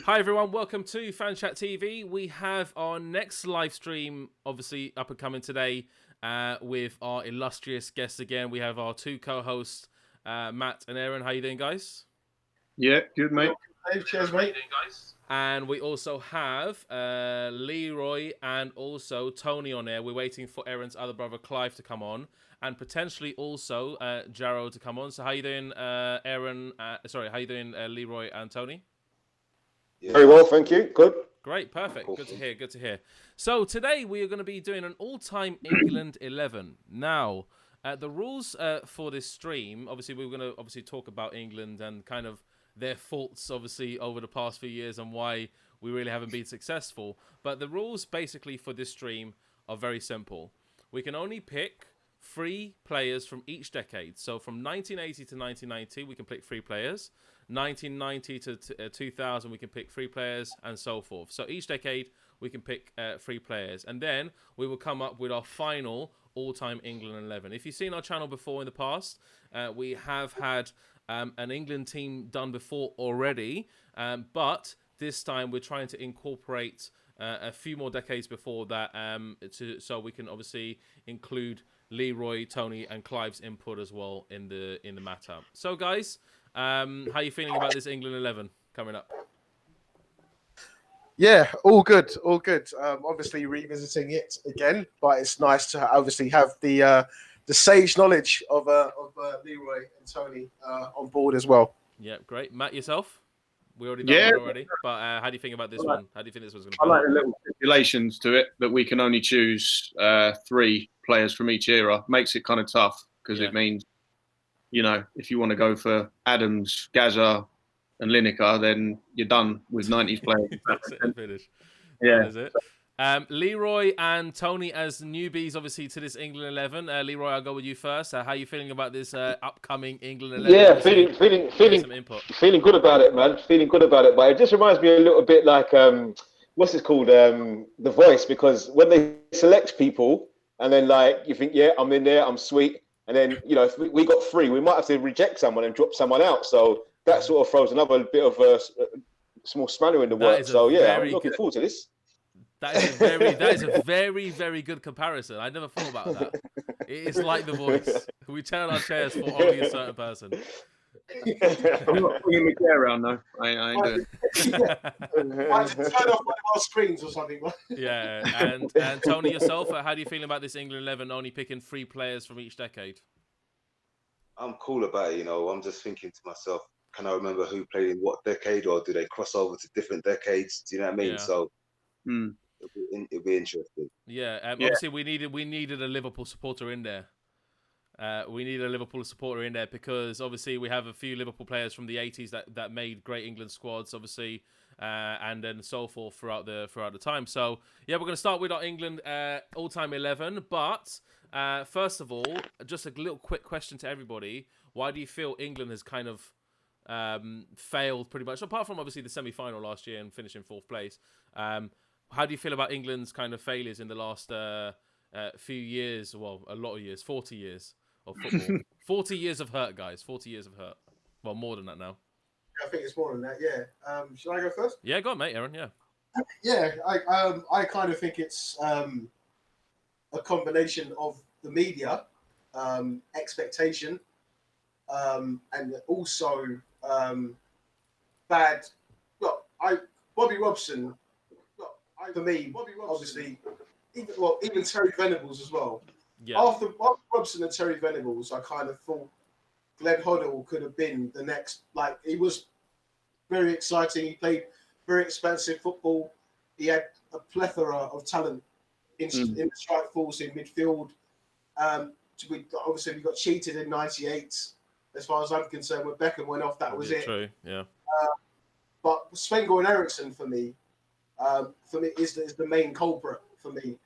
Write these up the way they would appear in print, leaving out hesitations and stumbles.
Hi everyone, welcome to Fan Chat TV. We have our next live stream, obviously up and coming today, with our illustrious guests again. We have our two co-hosts, Matt and Aaron. How you doing, guys? Yeah, good, mate. Hey, cheers, mate. And we also have Leroy and also Tony on there. We're waiting for Aaron's other brother Clive to come on, and potentially also Jarrow to come on. So how you doing, Aaron? How you doing, Leroy and Tony? Yeah. Very well, thank you. Good. Great, perfect. Awesome. Good to hear. So today we are going to be doing an all-time England 11. Now, the rules for this stream, obviously we're going to talk about England and kind of their faults, obviously, over the past few years and why we really haven't been successful. But the rules basically for this stream are very simple. We can only pick 3 players from each decade. So from 1980 to 1990, we can pick 3 players. 1990 to 2000, we can pick 3 players, and so forth. So each decade, we can pick 3 players. And then we will come up with our final all-time England 11. If you've seen our channel before in the past, we have had an England team done before already. But this time, we're trying to incorporate a few more decades before that, so we can obviously include Leroy, Tony, and Clive's input as well in the matter. So, guys, how are you feeling about this England 11 coming up? Yeah, all good, all good. Obviously revisiting it again, but it's nice to obviously have the sage knowledge of Leroy and Tony on board as well. Yeah, great. Matt, yourself? We already done one already, but how do you think about this one? How do you think this one's going to play? I like the little stipulations to it that we can only choose 3 players from each era. Makes it kind of tough because it means, you know, if you want to go for Adams, Gaza, and Lineker, then you're done with 90s players. That's it, finish. Yeah. That is it. Leroy and Tony as newbies, obviously, to this England 11. Leroy, I'll go with you first. How are you feeling about this upcoming England 11? Yeah, feeling good about it, man. Feeling good about it. But it just reminds me a little bit like, what's it called? The Voice, because when they select people and then like you think, yeah, I'm in there, I'm sweet. And then, you know, if we got 3, we might have to reject someone and drop someone out. So that sort of throws another bit of a small spanner in the works. So yeah, I'm looking forward to this. That is a very, very good comparison. I never thought about that. It is like The Voice. We turn our chairs for only a certain person. I'm not bringing my chair around, though. I ain't doing it. I just turn off one of our screens or something. Yeah, and Tony, yourself, how do you feel about this England 11 only picking 3 players from each decade? I'm cool about it, you know. I'm just thinking to myself, can I remember who played in what decade, or do they cross over to different decades? Do you know what I mean? Yeah. So it'll be interesting. Yeah, obviously we needed a Liverpool supporter in there. We need a Liverpool supporter in there because obviously we have a few Liverpool players from the 80s that made great England squads, obviously, and then so forth throughout the time. So yeah, we're going to start with our England all-time 11. But first of all, just a little quick question to everybody: why do you feel England has kind of failed pretty much, apart from obviously the semi-final last year and finishing 4th place? How do you feel about England's kind of failures in the last few years? Well, a lot of years, 40 years of football. 40 years of hurt, guys. 40 years of hurt. Well, more than that now. I think it's more than that, yeah. Should I go first? Yeah, go on, mate, Aaron, yeah. Yeah, I kind of think it's a combination of the media, expectation, and also bad. Look, Bobby Robson. For me, obviously, even Terry Venables as well. Yeah. After Robson and Terry Venables, I kind of thought Glenn Hoddle could have been the next. Like, he was very exciting. He played very expansive football. He had a plethora of talent in the strike force, in midfield. We got cheated in '98. As far as I'm concerned, when Beckham went off, that was it. True, yeah. But Sven-Goran Eriksson, for me, is the main culprit for me.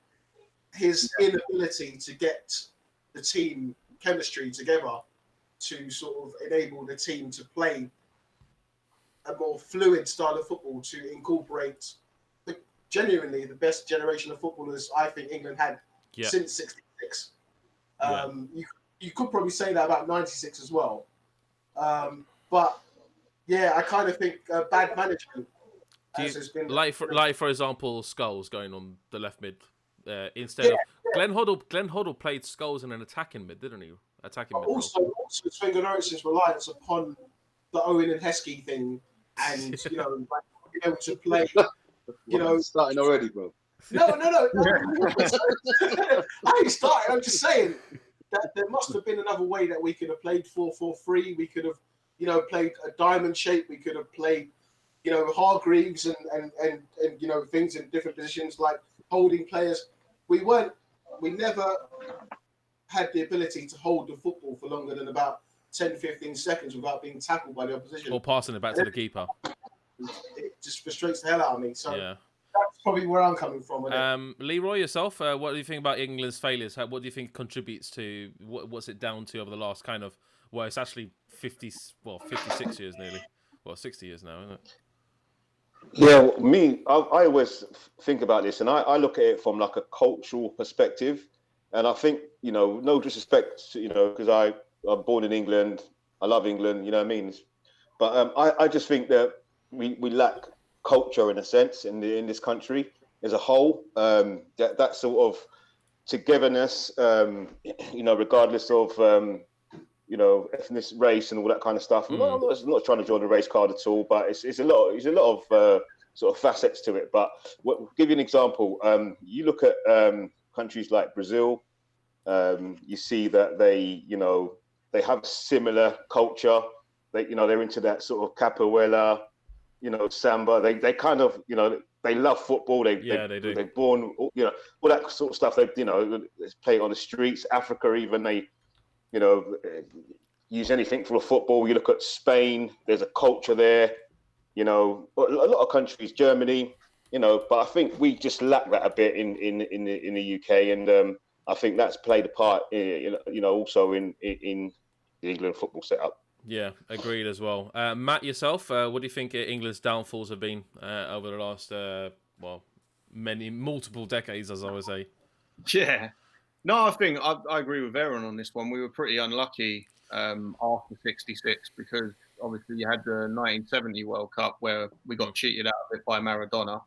His inability to get the team chemistry together to sort of enable the team to play a more fluid style of football, to incorporate genuinely the best generation of footballers I think England had since '66. You could probably say that about '96 as well. But yeah, I kind of think bad management as has been like for example, Scholes going on the left mid instead of Glenn Hoddle played Scholes in an attacking mid, didn't he? Attacking mid. Also, Sven Eriksen's reliance upon the Owen and Heskey thing, and being able to play. Starting already, bro. No. I ain't started. I'm just saying that there must have been another way that we could have played 4-4-3. We could have, played a diamond shape. We could have played, Hargreaves and things in different positions like holding players. We never had the ability to hold the football for longer than about 10-15 seconds without being tackled by the opposition. Or passing it back to the keeper. It just frustrates the hell out of me. So yeah. That's probably where I'm coming from. Leroy, yourself, what do you think about England's failures? What do you think contributes to, what's it down to over the last kind of, well, it's actually 56 years nearly. Well, 60 years now, isn't it? Yeah, I always think about this, and I look at it from like a cultural perspective. And I think, no disrespect, because I'm born in England, I love England, you know what I mean? But I just think that we lack culture in a sense in this country as a whole. That sort of togetherness, regardless of ethnic, race, and all that kind of stuff. I'm not trying to draw the race card at all, but it's a lot of sort of facets to it. But give you an example. You look at countries like Brazil. You see that they have similar culture. They're into that sort of capoeira, samba. They kind of, they love football. They do. They're born, all that sort of stuff. They play it on the streets. Africa, even they, use anything for a football. You look at Spain. There's a culture there. A lot of countries, Germany. But I think we just lack that a bit in the UK, and I think that's played a part, also in the England football setup. Yeah, agreed as well. Matt, yourself, what do you think England's downfalls have been over the last, multiple decades, as I would say? Yeah. No, I think I agree with Aaron on this one. We were pretty unlucky after 66 because obviously you had the 1970 World Cup where we got cheated out of it by Maradona,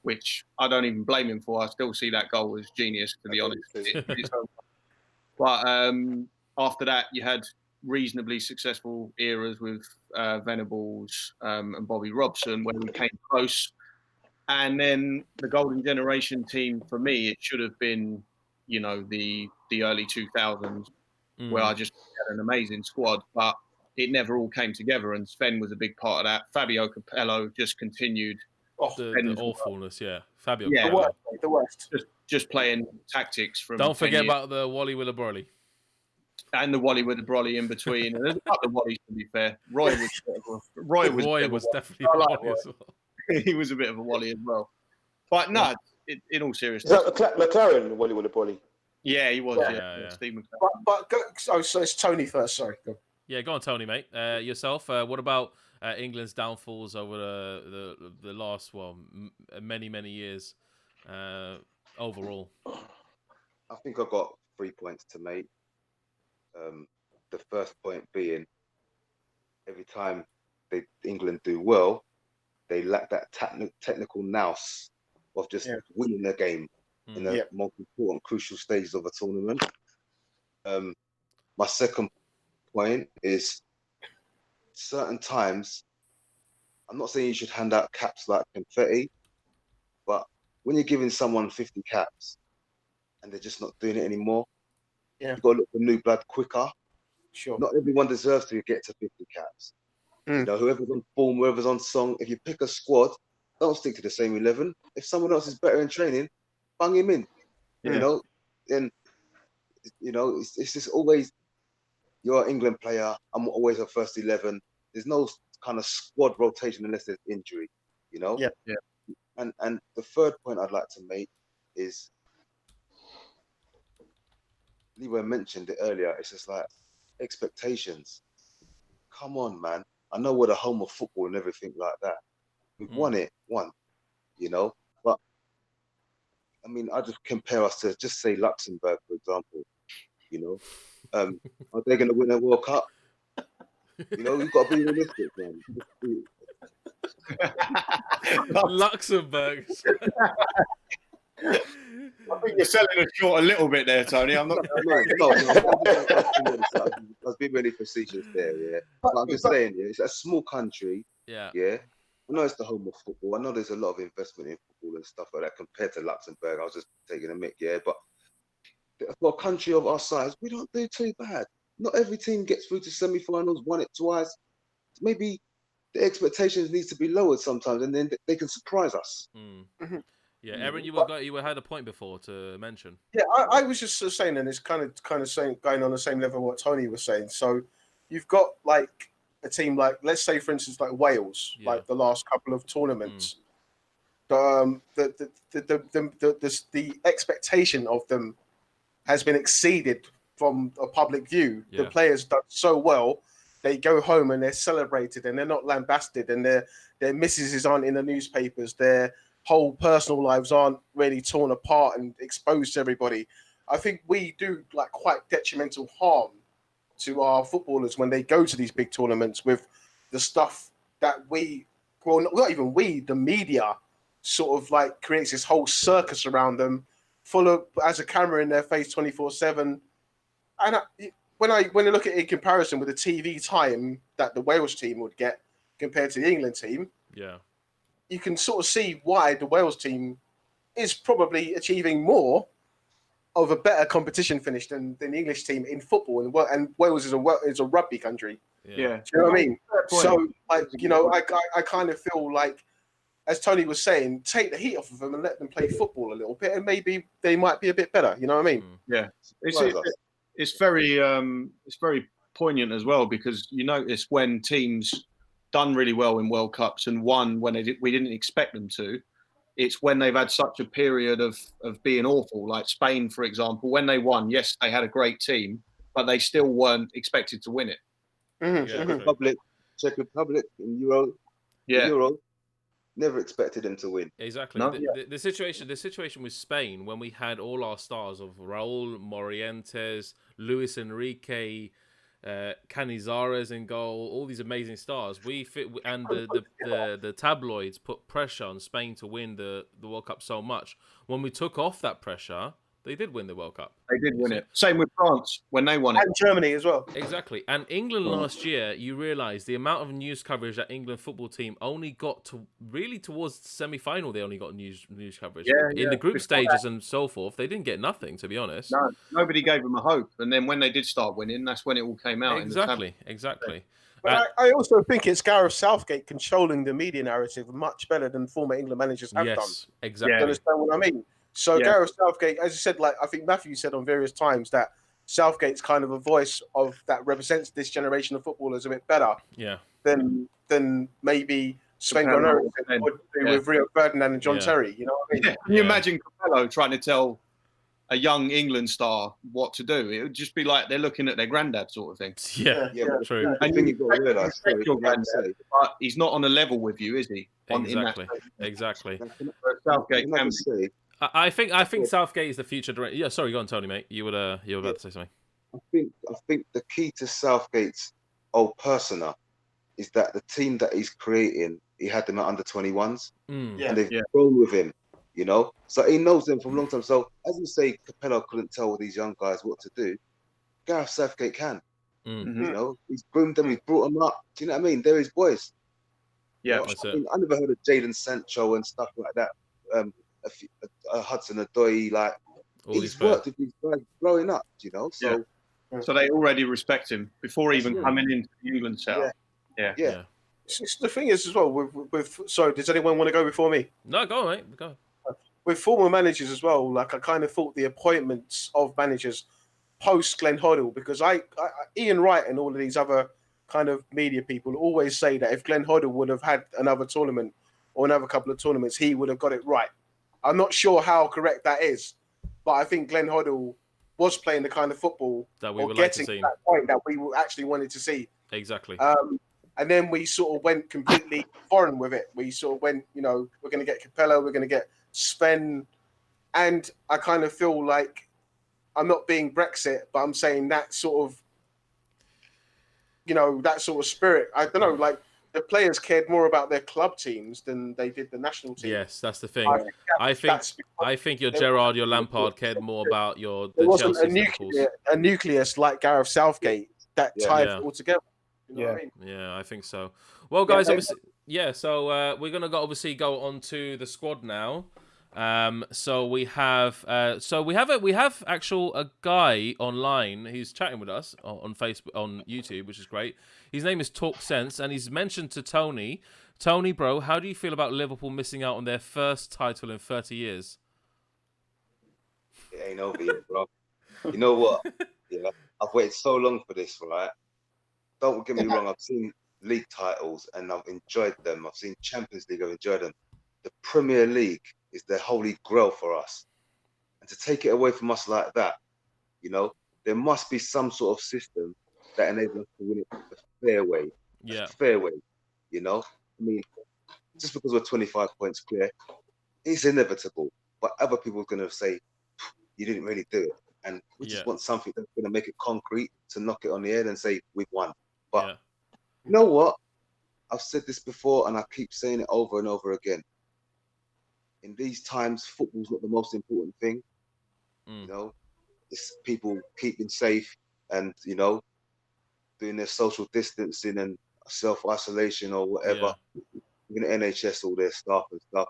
which I don't even blame him for. I still see that goal as genius, to be honest. But after that, you had reasonably successful eras with Venables and Bobby Robson where we came close. And then the golden generation team, for me, it should have been, the early 2000s where I just had an amazing squad, but it never all came together. And Sven was a big part of that. Fabio Capello just continued. The awfulness, yeah. Fabio. Yeah, the worst. Just playing tactics from. Don't forget about the Wally with the Brolly. And the Wally with the Brolly in between. And there's a couple of Wallies, to be fair. Roy was definitely a Wally as well. He was a bit of a Wally as well. But no, in all seriousness. Is that McLaren, Wally with the Brolly? Yeah, he was. Yeah. Steve McLaren. So it's Tony first. Sorry. Go. Yeah, go on, Tony, mate. Yourself, what about England's downfalls over the last, many years overall? I think I've got 3 points to make. The first point being, every time England do well, they lack that technical nous of just winning the game in the most important, crucial stages of a tournament. My second point is, certain times, I'm not saying you should hand out caps like confetti, but when you're giving someone 50 caps and they're just not doing it anymore, you've got to look for new blood quicker. Sure. Not everyone deserves to get to 50 caps. Whoever's on form, whoever's on song, if you pick a squad, don't stick to the same 11. If someone else is better in training, bung him in. It's just always, you're an England player, I'm always a first 11. There's no kind of squad rotation unless there's injury, Yeah. And the third point I'd like to make is, Leroy mentioned it earlier, it's just like expectations. Come on, man. I know we're the home of football and everything like that. We've won it once, but I mean, I just compare us to, just say, Luxembourg, for example. Are they going to win a World Cup? You've got to be realistic, man. Luxembourg. I think you're selling us short a little bit there, Tony. I'm not. No, I was being really facetious there, yeah. But I'm just saying, yeah, it's a small country, Yeah. yeah. I know it's the home of football. I know there's a lot of investment in football and stuff like that compared to Luxembourg. I was just taking a mick, yeah. But for a country of our size, we don't do too bad. Not every team gets through to semi-finals, won it twice. Maybe the expectations need to be lowered sometimes, and then they can surprise us. Yeah, Aaron, you had a point before to mention. Yeah, I was just saying, and it's kind of saying going on the same level what Tony was saying. So you've got like a team like, let's say for instance, like Wales, like the last couple of tournaments. The expectation of them has been exceeded from a public view. The players done so well, they go home and they're celebrated and they're not lambasted, and their missuses aren't in the newspapers. Their whole personal lives aren't really torn apart and exposed to everybody. I think we do like quite detrimental harm to our footballers when they go to these big tournaments with the stuff that not even we, the media sort of like creates this whole circus around them, full of, has a camera in their face 24/7. And when I look at it in comparison with the TV time that the Wales team would get compared to the England team, you can sort of see why the Wales team is probably achieving more of a better competition finish than the English team in football. And Wales is a rugby country. Yeah. Do you know what I mean? So, like, you know, I kind of feel like, as Tony was saying, take the heat off of them and let them play football a little bit, and maybe they might be a bit better. You know what I mean? Yeah. It's very poignant as well, because you notice when teams done really well in World Cups and won when we didn't expect them to, it's when they've had such a period of being awful. Like Spain, for example, when they won, yes, they had a great team, but they still weren't expected to win it. Czech Republic in Euro, never expected them to win. Exactly. No? The situation with Spain, when we had all our stars of Raúl, Morientes, Luis Enrique, Canizares in goal, all these amazing stars. The tabloids put pressure on Spain to win the World Cup so much. When we took off that pressure, they did win the World Cup. They did win it. Same with France when they won it. And Germany as well. Exactly. And England last year, you realise the amount of news coverage that England football team only got to really towards the semi-final. They only got news coverage. In the group stages and so forth, they didn't get nothing, to be honest. No, nobody gave them a hope. And then when they did start winning, that's when it all came out. Exactly. But I also think it's Gareth Southgate controlling the media narrative much better than former England managers have done. Yes, exactly. You understand what I mean? So Gareth Southgate, as you said, like I think Matthew said on various times, that Southgate's kind of a voice of that represents this generation of footballers a bit better than maybe Sven-Göran Eriksson would do with Rio Ferdinand and John Terry. You know what I mean? Can you imagine Capello trying to tell a young England star what to do? It would just be like they're looking at their granddad sort of thing. Yeah, true. And you've got to realise, but he's not on a level with you, is he? Exactly. Southgate can be. I think Southgate is the future director. Yeah, sorry, go on, Tony, mate. You were about to say something. I think the key to Southgate's old persona is that the team that he's creating, he had them at under 21s, and they've grown with him. You know, so he knows them from a long time. So as you say, Capello couldn't tell these young guys what to do. Gareth Southgate can. You know, he's groomed them, he's brought them up. Do you know what I mean? They're his boys. Yeah, I never heard of Jadon Sancho and stuff like that. Hudson-Odoi, like he's worked with these guys growing up, you know. So they already respect him before even coming into the England setup. Yeah. The thing is as well with sorry, does anyone want to go before me? No, go on, mate. Go. With former managers as well, like I kind of thought the appointments of managers post Glenn Hoddle, because Ian Wright and all of these other kind of media people always say that if Glenn Hoddle would have had another tournament or another couple of tournaments, he would have got it right. I'm not sure how correct that is, but I think Glenn Hoddle was playing the kind of football that we would like to see, to that point that we actually wanted to see. Exactly. And then we sort of went completely foreign with it. We sort of went, you know, we're going to get Capello, we're going to get Sven, and I kind of feel like I'm not being Brexit, but I'm saying that sort of, you know, that sort of spirit. I don't know, like the players cared more about their club teams than they did the national team. Yes, that's the thing. I think your there Gerrard, your Lampard cared more about the wasn't Chelsea, a nucleus like Gareth Southgate that tied it all together. You know what I mean? Yeah, I think so. Well, guys, obviously, so we're gonna obviously go on to the squad now. So we have a guy online who's chatting with us on Facebook, on YouTube, which is great. His name is Talk Sense, and he's mentioned to Tony, bro, how do you feel about Liverpool missing out on their first title in 30 years? It ain't over yet, bro. You know what? Yeah, I've waited so long for this, right? Don't get me wrong. I've seen league titles and I've enjoyed them. I've seen Champions League. I've enjoyed them. The Premier League is the holy grail for us, and to take it away from us like that, there must be some sort of system that enables us to win it the fair way. Yeah, fair way. I mean, just because we're 25 points clear, it's inevitable. But other people are going to say you didn't really do it, and we just want something that's going to make it concrete to knock it on the head and say we've won. But you know what? I've said this before, and I keep saying it over and over again. In these times, football's not the most important thing. It's people keeping safe and, doing their social distancing and self-isolation or whatever. We're going to NHS all their staff and stuff.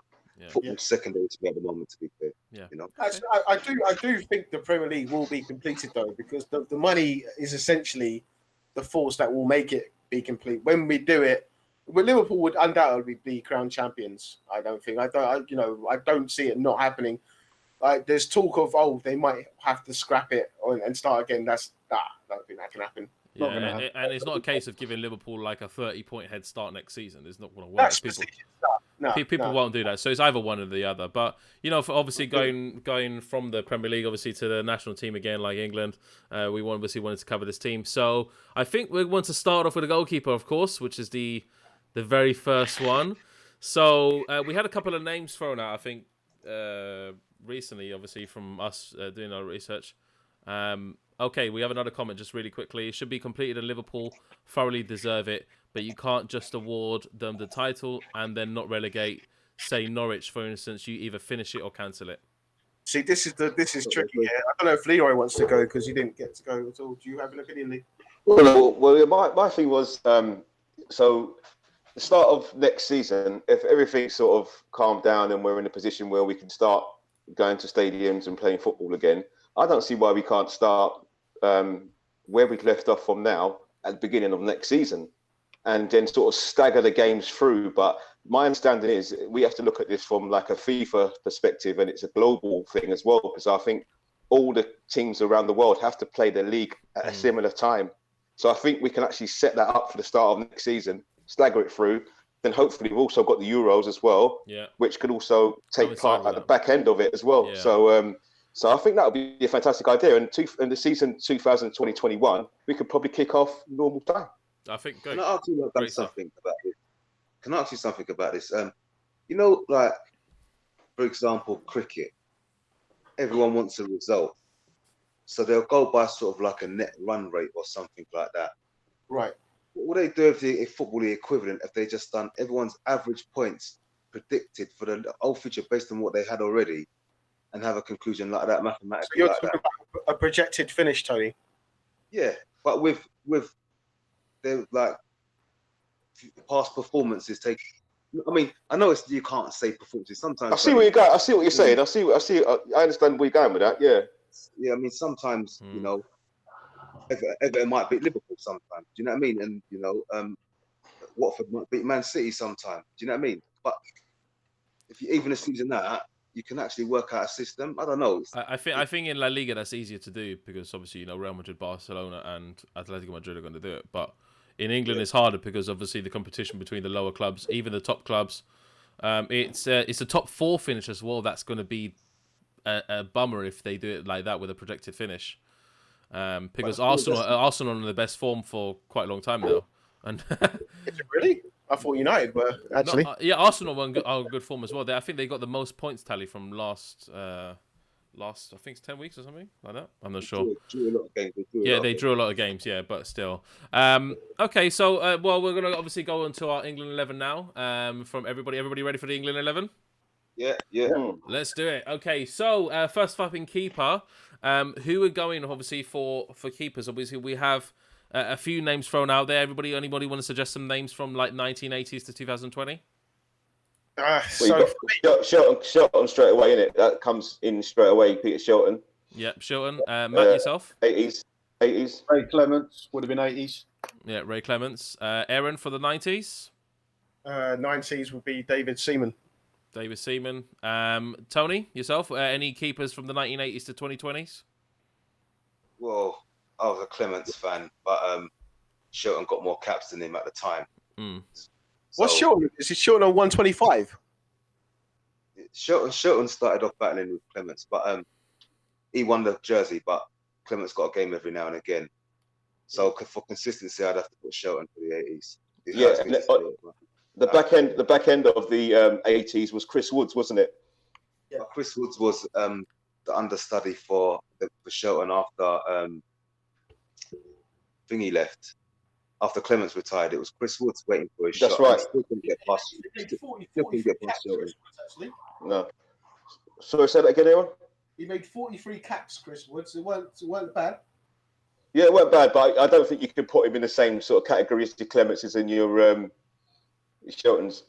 Football's secondary to me at the moment, to be fair. I do think the Premier League will be completed, though, because the money is essentially the force that will make it be complete. When we do it, Liverpool would undoubtedly be crowned champions. I don't see it not happening. Like, there's talk of they might have to scrap it and start again. I don't think that can happen. And it's not a case of giving Liverpool like a 30-point head start next season. It's not going to work. People won't do that. So it's either one or the other. But for obviously going from the Premier League obviously to the national team again, like England, we obviously wanted to cover this team. So I think we want to start off with a goalkeeper, of course, which is the very first one. So we had a couple of names thrown out, I think, recently, obviously, from us doing our research. Okay, we have another comment just really quickly. It should be completed and Liverpool thoroughly deserve it, but you can't just award them the title and then not relegate, say, Norwich, for instance. You either finish it or cancel it. See, this is tricky. Yeah. I don't know if Leroy wants to go because he didn't get to go at all. Do you have an opinion, Lee? Well, my thing was, so the start of next season, if everything sort of calmed down and we're in a position where we can start going to stadiums and playing football again, I don't see why we can't start where we left off from now at the beginning of next season and then sort of stagger the games through. But my understanding is we have to look at this from like a FIFA perspective, and it's a global thing as well, because I think all the teams around the world have to play the league at a similar time. So I think we can actually set that up for the start of next season, stagger it through. Then hopefully we've also got the Euros as well, which could also take part at the back end of it as well. Yeah. So I think that would be a fantastic idea. And in the season 2020-21, we could probably kick off normal time. I think. Can I ask you something about this? Like, for example, cricket. Everyone wants a result, so they'll go by sort of like a net run rate or something like that. Right. What would they do if football the equivalent? If they just done everyone's average points predicted for the whole feature based on what they had already, and have a conclusion like that mathematically. So you're talking about a projected finish, Tony? Yeah, but with their like past performances taken. I mean, I know you can't say performances. Sometimes I see where you go. I see what you're saying. I see. I understand where you're going with that. Yeah. Yeah, I mean, sometimes Everton might beat Liverpool sometimes. Do you know what I mean? And Watford might beat Man City sometimes. Do you know what I mean? But if you even a season that, you can actually work out a system. I don't know. I think in La Liga that's easier to do because obviously Real Madrid, Barcelona, and Atletico Madrid are going to do it. But in England it's harder because obviously the competition between the lower clubs, even the top clubs, it's a top four finish as well. That's going to be a bummer if they do it like that with a projected finich. Because Arsenal are in the best form for quite a long time now. And is it really? I thought United were actually. Arsenal are in good form as well. I think they got the most points tally from last last, I think it's 10 weeks or something like that. I'm not sure. Drew a lot of games. They drew a lot of games, yeah, but still. Okay, so well, we're gonna obviously go into our England 11 now. From everybody ready for the England 11? Yeah. Let's do it. Okay, so first up in keeper, who are going obviously for keepers? Obviously, we have a few names thrown out there. Anybody want to suggest some names from like 1980s to 2020? Shelton straight away, innit? That comes in straight away. Peter Shelton. Yep, Shelton. Matt, yourself? 80s. Ray Clements would have been 80s. Yeah, Ray Clements. Aaron for the 90s. 90s would be David Seaman. David Seaman. Tony, yourself? Any keepers from the 1980s to 2020s? Well, I was a Clements fan, but Shelton got more caps than him at the time. What's Shelton? Is he Shelton on 125? Shelton started off battling with Clements, but he won the jersey, but Clements got a game every now and again. So for consistency, I'd have to put Shelton for the 80s. The back end of the 80s was Chris Woods, wasn't it? Yeah. Chris Woods was the understudy for Shelton after Thingy left. After Clements retired, it was Chris Woods waiting for his shot. That's right. Still couldn't get past Shelton. No. Sorry, say that again, Aaron? He made 43 caps, Chris Woods. It weren't bad. Yeah, it weren't bad, but I don't think you could put him in the same sort of category as the Clements as in your Sheltons.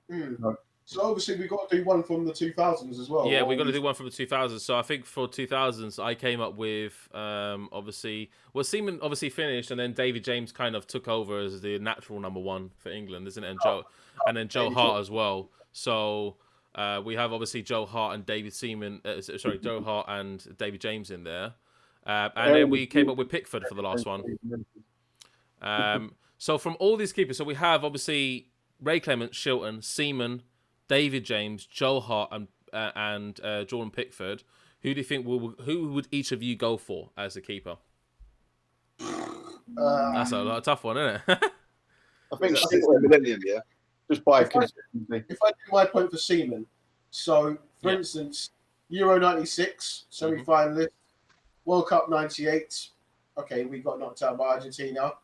No. So obviously we've got to do one from the 2000s as well. Yeah, we've got to do one from the 2000s. So I think for 2000s, I came up with Seaman obviously finished, and then David James kind of took over as the natural number one for England, isn't it? And then Joe Hart as well. So we have obviously Joe Hart and David Seaman. Joe Hart and David James in there, and then we came up with Pickford for the last one. So from all these keepers, so we have obviously Ray Clements, Shilton, Seaman, David James, Joe Hart, and Jordan Pickford. Who do you think who would each of you go for as a keeper? That's a tough one, isn't it? I think millennium, yeah. Just by consistency. If I do my point for Seaman, so for instance, Euro 96 semi-finalist, World Cup 98. Okay, we got knocked out by Argentina.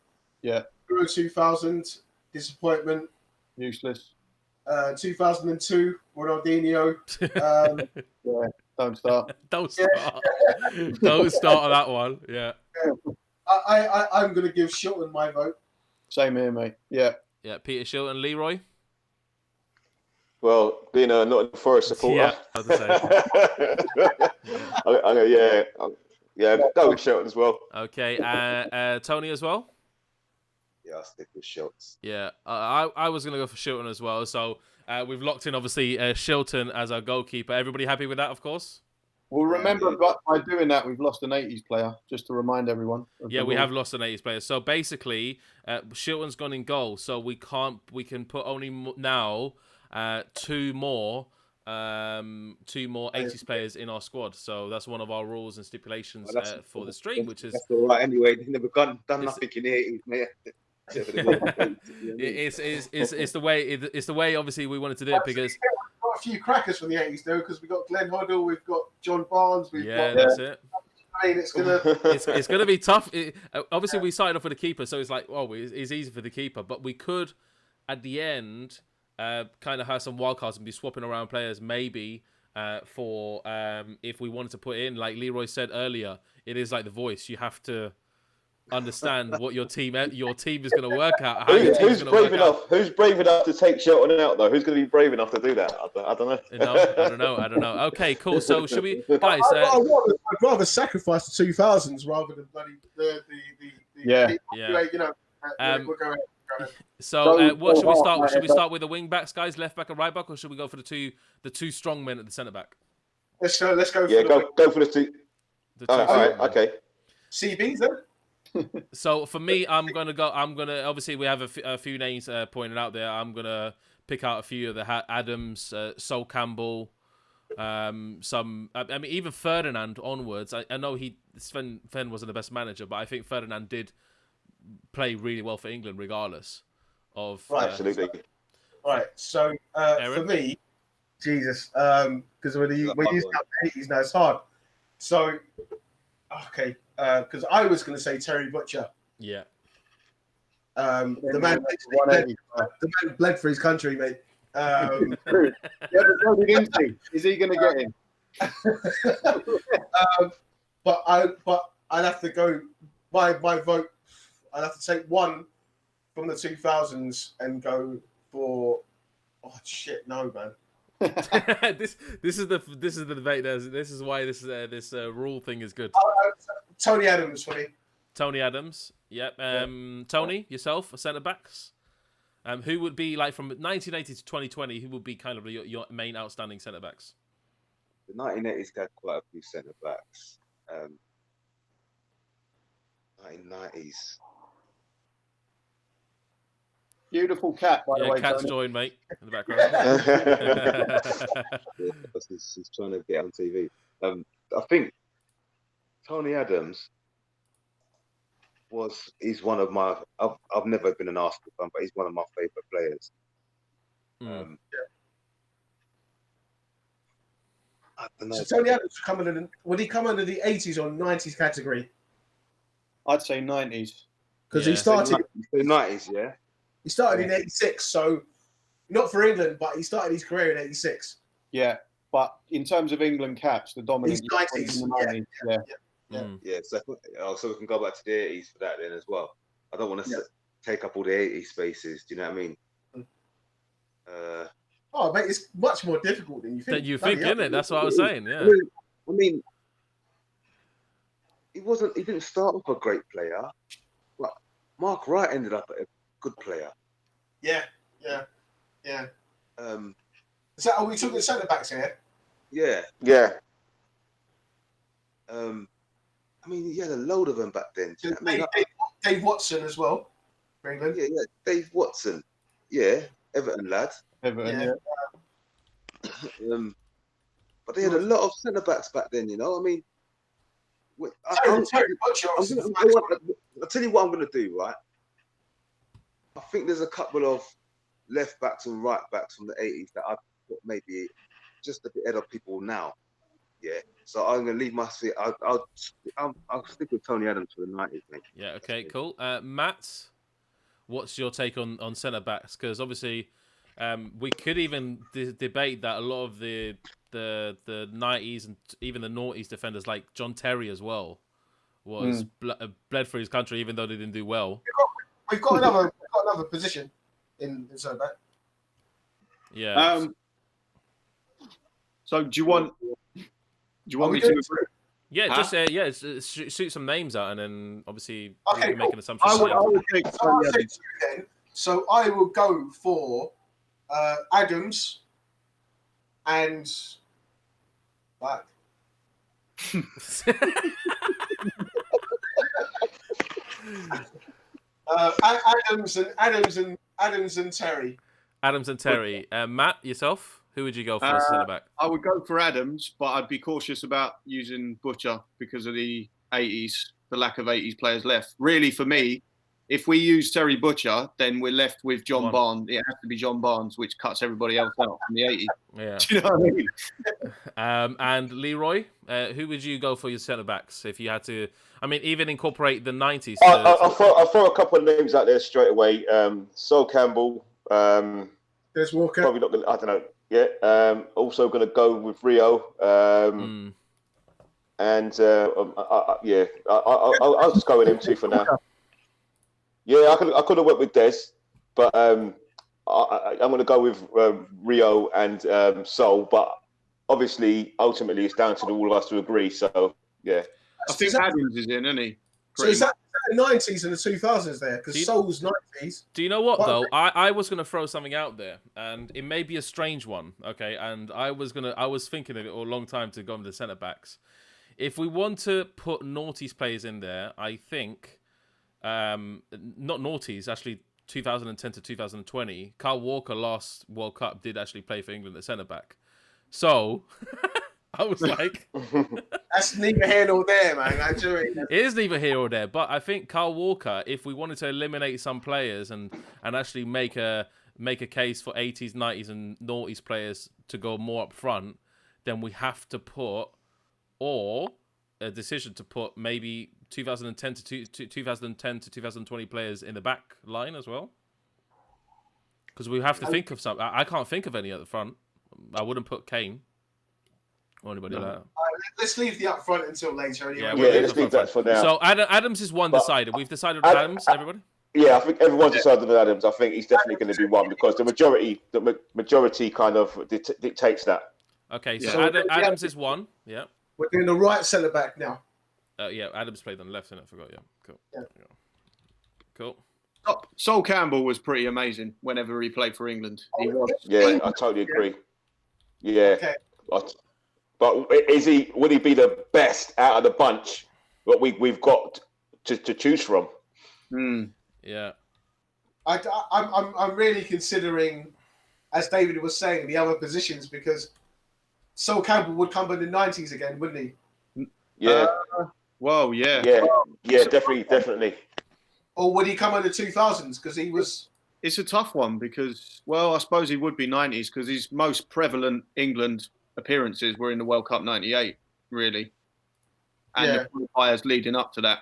Yeah. Euro 2000, disappointment. Useless. 2002, Ronaldinho. Yeah, don't start. Don't start. Don't start on that one. Yeah. I'm going to give Shilton my vote. Same here, mate. Yeah. Yeah, Peter Shilton, Leroy. Well, being a Nottingham Forest supporter, yeah, I was go with Shelton as well. Okay, Tony as well. Yeah, I'll stick with Shilton. Yeah, I was going to go for Shilton as well. So we've locked in, obviously, Shilton as our goalkeeper. Everybody happy with that, of course? Well, remember, by doing that, we've lost an 80s player, just to remind everyone. Yeah, we have lost an 80s player. So basically, Shilton's gone in goal. So we can put only now two more 80s players in our squad. So that's one of our rules and stipulations for the stream, which is... That's all right anyway. They've never done nothing in the 80s, mate. It's the way obviously we wanted to do it, because we've got a few crackers from the 80s though, because we've got Glenn Hoddle, we've got John Barnes, that's it. I mean, it's gonna be tough. Obviously we started off with a keeper, so it's like, it's easy for the keeper, but we could at the end kind of have some wild cards and be swapping around players maybe for if we wanted to put in, like Leroy said earlier, it is like The Voice. You have to understand what your team is going to work out. Who's brave enough to take Shelton out though? Who's going to be brave enough to do that? I don't know. I don't know. Okay, cool. So should we, guys? I'd rather sacrifice the 2000s rather than bloody the yeah. You know, we'll go ahead. So what should we start with? Should we start with the wing backs, guys, left back and right back, or should we go for the two strong men at the centre back? Let's go. Go for the two. All right. Okay. CBs then. So for me, I'm gonna obviously we have a few names pointed out there. I'm gonna pick out a few of the Adams, Sol Campbell, even Ferdinand onwards. I know Sven wasn't the best manager, but I think Ferdinand did play really well for England regardless of absolutely. Right. So for me, Jesus, because when you start the 80s now, it's hard. So, okay, because I was going to say Terry Butcher. Yeah. The man bled for his country, mate. Is he going to get him? But I'd have to go. My vote. I'd have to take one from the 2000s and go for. Oh shit! No, man. this is the debate. This is why this rule thing is good. Tony Adams for me. Tony Adams. Yep. Tony, yourself, centre backs. Who would be like from 1980 to 2020? Who would be kind of your main outstanding centre backs? The 1980s had quite a few centre backs. 1990s. Beautiful cat, by the way. Cat's Tony. joined, mate, in the background. He's trying to get on TV. I think Tony Adams he's one of my. I've never been an Arsenal fan, but he's one of my favourite players. I don't know. So Tony Adams would he come under the 80s or 90s category? I'd say 90s. Because he started the 90s, yeah. He started in '86, so not for England, but he started his career in '86. Yeah, but in terms of England caps, the dominant. He's 90s. Yeah. So we can go back to the 80s for that then as well. I don't want to take up all the 80s spaces. Do you know what I mean? Oh, mate, it's much more difficult than you think. Isn't it? That's what I was saying. Yeah. I mean, he didn't start off a great player. But Mark Wright ended up a good player. Yeah. Are we talking centre backs here? Yeah. Yeah. I mean, he had a load of them back then. Do you know what I mean? Dave Watson as well, for England. Yeah, Dave Watson. Yeah, Everton lad. Everton, but they had a lot of centre backs back then. You know, I mean, I'll tell you what I'm going to do. Right, I think there's a couple of left backs and right backs from the 80s that I thought maybe just a bit ahead of people now. Yeah, so I'm gonna leave my seat. I'll stick with Tony Adams for the 90s, mate. Yeah. Okay. Cool. Matt, what's your take on centre backs? Because obviously, we could even debate that a lot of the 90s and even the noughties defenders like John Terry as well was bled for his country, even though they didn't do well. We've got another position in centre back. Yeah. So do you want me to? Yeah, just shoot some names out, and then obviously we can make an assumption. I would take So I will go for Adams and back. Adams and Terry. Adams and Terry. Matt, yourself? Who would you go for as centre back? I would go for Adams, but I'd be cautious about using Butcher because of the 80s, the lack of 80s players left. Really, for me, if we use Terry Butcher, then we're left with John Barnes. It has to be John Barnes, which cuts everybody else out from the 80s. Yeah. Do you know what I mean? And Leroy, who would you go for your centre backs if you had to? I mean, even incorporate the 90s. I'll throw a couple of names out there straight away. Sol Campbell. There's Walker. Probably not going to, I don't know. Yeah. Also going to go with Rio. And I'll just go with him too for now. Yeah, I could have went with Des, but I'm going to go with Rio and Sol. But obviously, ultimately, it's down to all of us to agree. So yeah, I think Adams is in, isn't he? So is that the 90s and the 2000s there? Because Sol's 90s. Do you know what though? I was gonna throw something out there, and it may be a strange one, okay? And I was thinking of it for a long time to go with the centre backs. If we want to put noughties players in there, I think, not noughties, actually 2010 to 2020, Kyle Walker last World Cup did actually play for England at centre back. So I was like, that's neither here nor there, man. It is neither here or there. But I think Kyle Walker, if we wanted to eliminate some players and actually make a case for 80s, 90s, and noughties players to go more up front, then we have to put, or a decision to put maybe 2010 to 2020 players in the back line as well? Because we have to think of some. I can't think of any at the front. I wouldn't put Kane or anybody like that. Let's leave the up front until later. Anyway. Yeah, let's leave that for now. So Adams is one decided. We've decided on Adams, everybody? Yeah, I think everyone's decided on Adams. I think he's definitely going to be one because the majority kind of dictates that. Okay, so Adams is one. Yeah. We're doing the right centre back now. Yeah, Adams played on the left, and I forgot. Yeah, cool. Yeah. Cool. Sol Campbell was pretty amazing whenever he played for England. He was. Yeah, I totally agree. Yeah. Okay. But would he be the best out of the bunch that we've got to choose from? Yeah. I'm really considering, as David was saying, the other positions because Sol Campbell would come in the 90s again, wouldn't he? Yeah. Well, yeah. Yeah, definitely. Or would he come in the 2000s because he was... It's a tough one because, well, I suppose he would be 90s because his most prevalent England appearances were in the World Cup 98, really. And the qualifiers leading up to that.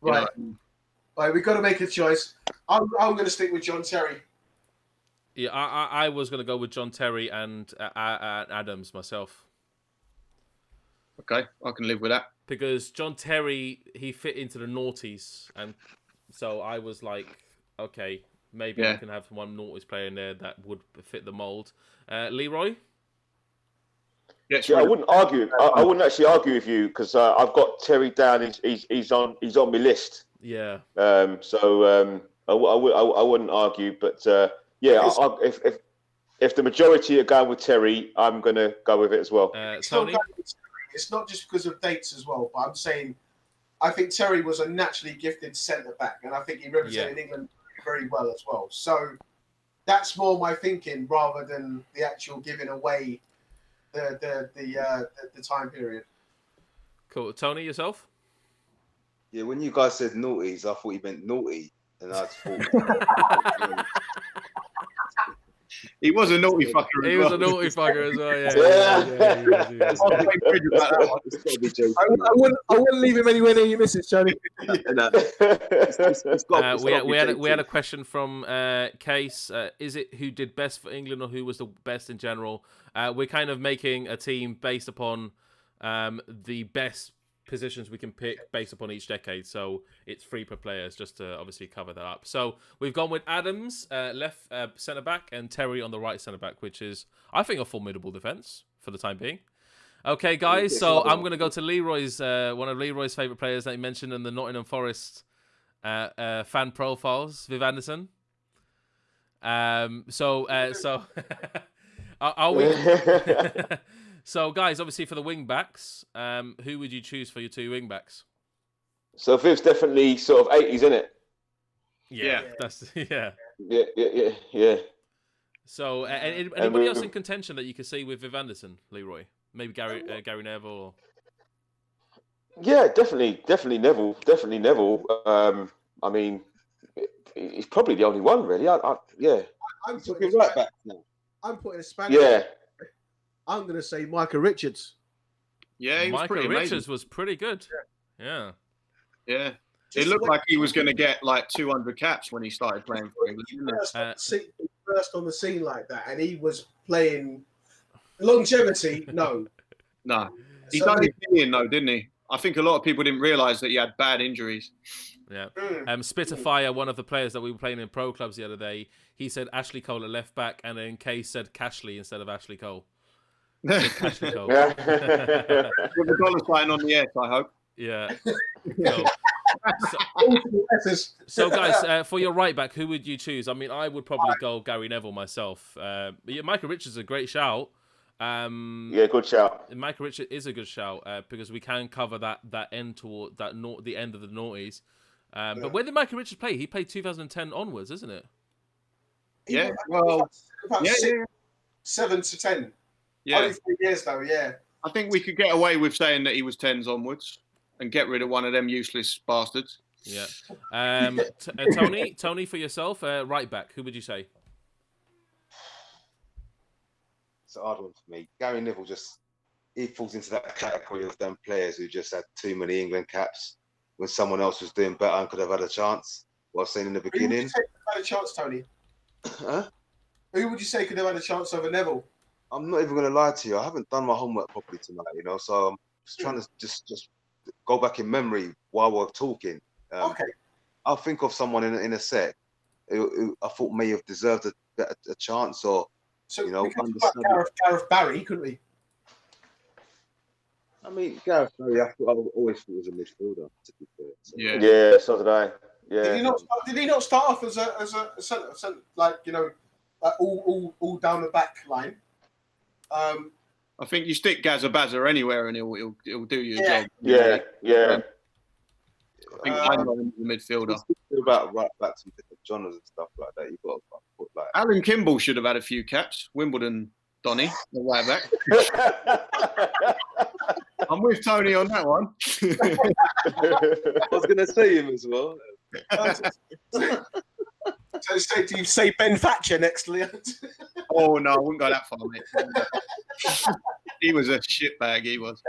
Right. Right, we've got to make a choice. I'm going to stick with John Terry. Yeah, I was going to go with John Terry and Adams myself. Okay, I can live with that. Because John Terry, he fit into the noughties. And so I was like, okay, maybe we can have one noughties player in there that would fit the mould. Leroy? Yes, I wouldn't argue. I wouldn't actually argue with you because I've got Terry down. He's on my list. Yeah. I wouldn't argue, but if the majority are going with Terry, I'm going to go with it as well. Tony? It's not just because of dates as well, but I'm saying I think Terry was a naturally gifted centre back, and I think he represented England very well as well. So that's more my thinking rather than the actual giving away the time period. Cool. Tony, yourself? Yeah, when you guys said noughties, I thought you meant naughty, and I thought he was a naughty fucker. He was a naughty fucker as well. I wouldn't leave him anywhere near your missus, Johnny. We had a question from Case. Is it who did best for England or who was the best in general? We're kind of making a team based upon the best positions we can pick based upon each decade, so it's 3 per players just to obviously cover that up. So we've gone with Adams left centre back and Terry on the right centre back, which is I think a formidable defence for the time being. Okay, guys, so I'm going to go to Leroy's one of Leroy's favourite players that he mentioned in the Nottingham Forest fan profiles, Viv Anderson. So are we? So, guys, obviously for the wing backs, who would you choose for your 2 wing backs? So Viv's definitely sort of 80s, isn't it? Yeah. That's Yeah. So, anybody else in contention that you could see with Viv Anderson, Leroy? Maybe Gary Neville. Or... Yeah, definitely Neville. Definitely Neville. I mean, he's probably the only one, really. I'm putting right back now. I'm putting a Spanish. Yeah. I'm going to say Micah Richards. Yeah, he was Micah pretty Richards amazing. was pretty good. Yeah. It looked like he was going to get like 200 caps when he started playing for England. First on the scene like that, and he was playing longevity. No. He done his thing though, didn't he? I think a lot of people didn't realise that he had bad injuries. Yeah. Spitfire, one of the players that we were playing in pro clubs the other day, he said Ashley Cole at left back, and then Case said Cashley instead of Ashley Cole. Ashley Cole. With the dollar sign on the S, I hope. Yeah. So guys, for your right back, who would you choose? I mean, I would probably go Gary Neville myself. Micah Richards is a great shout. Good shout. Micah Richards is a good shout because we can cover that end toward the end of the noughties. But when did Micah Richards play? He played 2010 onwards, isn't it? Yeah. Well, about 7 to 10. Yeah. Only 3 years though. Yeah. I think we could get away with saying that he was 10s onwards and get rid of one of them useless bastards. Yeah. Tony, for yourself, right back, who would you say? It's a hard one for me. Gary Neville just he falls into that category of them players who just had too many England caps when someone else was doing better and could have had a chance. What I was saying in the beginning. Who would you say could have had a chance, Tony? Huh? Who would you say could have had a chance over Neville? I'm not even going to lie to you. I haven't done my homework properly tonight, you know, so I'm just trying to just go back in memory while we're talking. Okay. I'll think of someone in a sec who I thought may have deserved a chance, or So you know, we could talk about Gareth Barry, couldn't we? I mean, Gareth Barry, I always thought was a midfielder. To be fair, so. Yeah, so did I. Yeah. Did he not start off as a centre, like, you know, like all down the back line? I think you stick Gazza Bazza anywhere and he'll do your job. Yeah. I think I know him as a midfielder. About right backs and different genres and stuff like that. You've got to put like Alan Kimball should have had a few caps. Wimbledon, Donny, the right back. I'm with Tony on that one. I was going to say him as well. So do you say Ben Thatcher next to Leon? Oh no, I wouldn't go that far, mate. He was a shitbag. He was.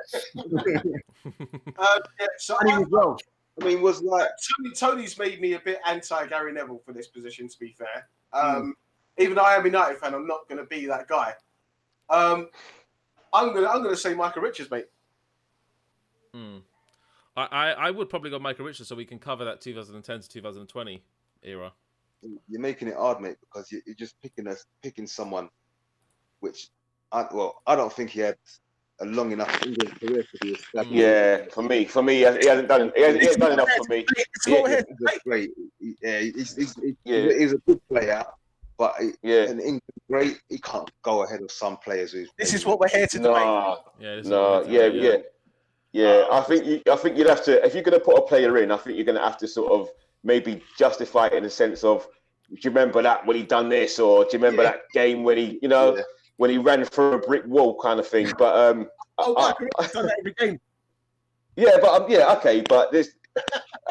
So and he was Welsh. I mean, was like Tony's made me a bit anti Gary Neville for this position. To be fair, even though I am a United fan, I'm not going to be that guy. I'm gonna say Micah Richards, mate. I would probably go Micah Richards so we can cover that 2010 to 2020 era. You're making it hard, mate, because you're just picking someone, which I don't think he had a long enough English career to be established. Yeah, for me, he hasn't done enough for me. He's a good player, but an England great, he can't go ahead of some players who's. This is what we're here to debate. I think you'd have to, if you're going to put a player in, I think you're going to have to sort of maybe justify it in the sense of, do you remember that when he done this, or do you remember that game when he, when he ran through a brick wall kind of thing? But I've done that every game. Yeah, but okay, but there's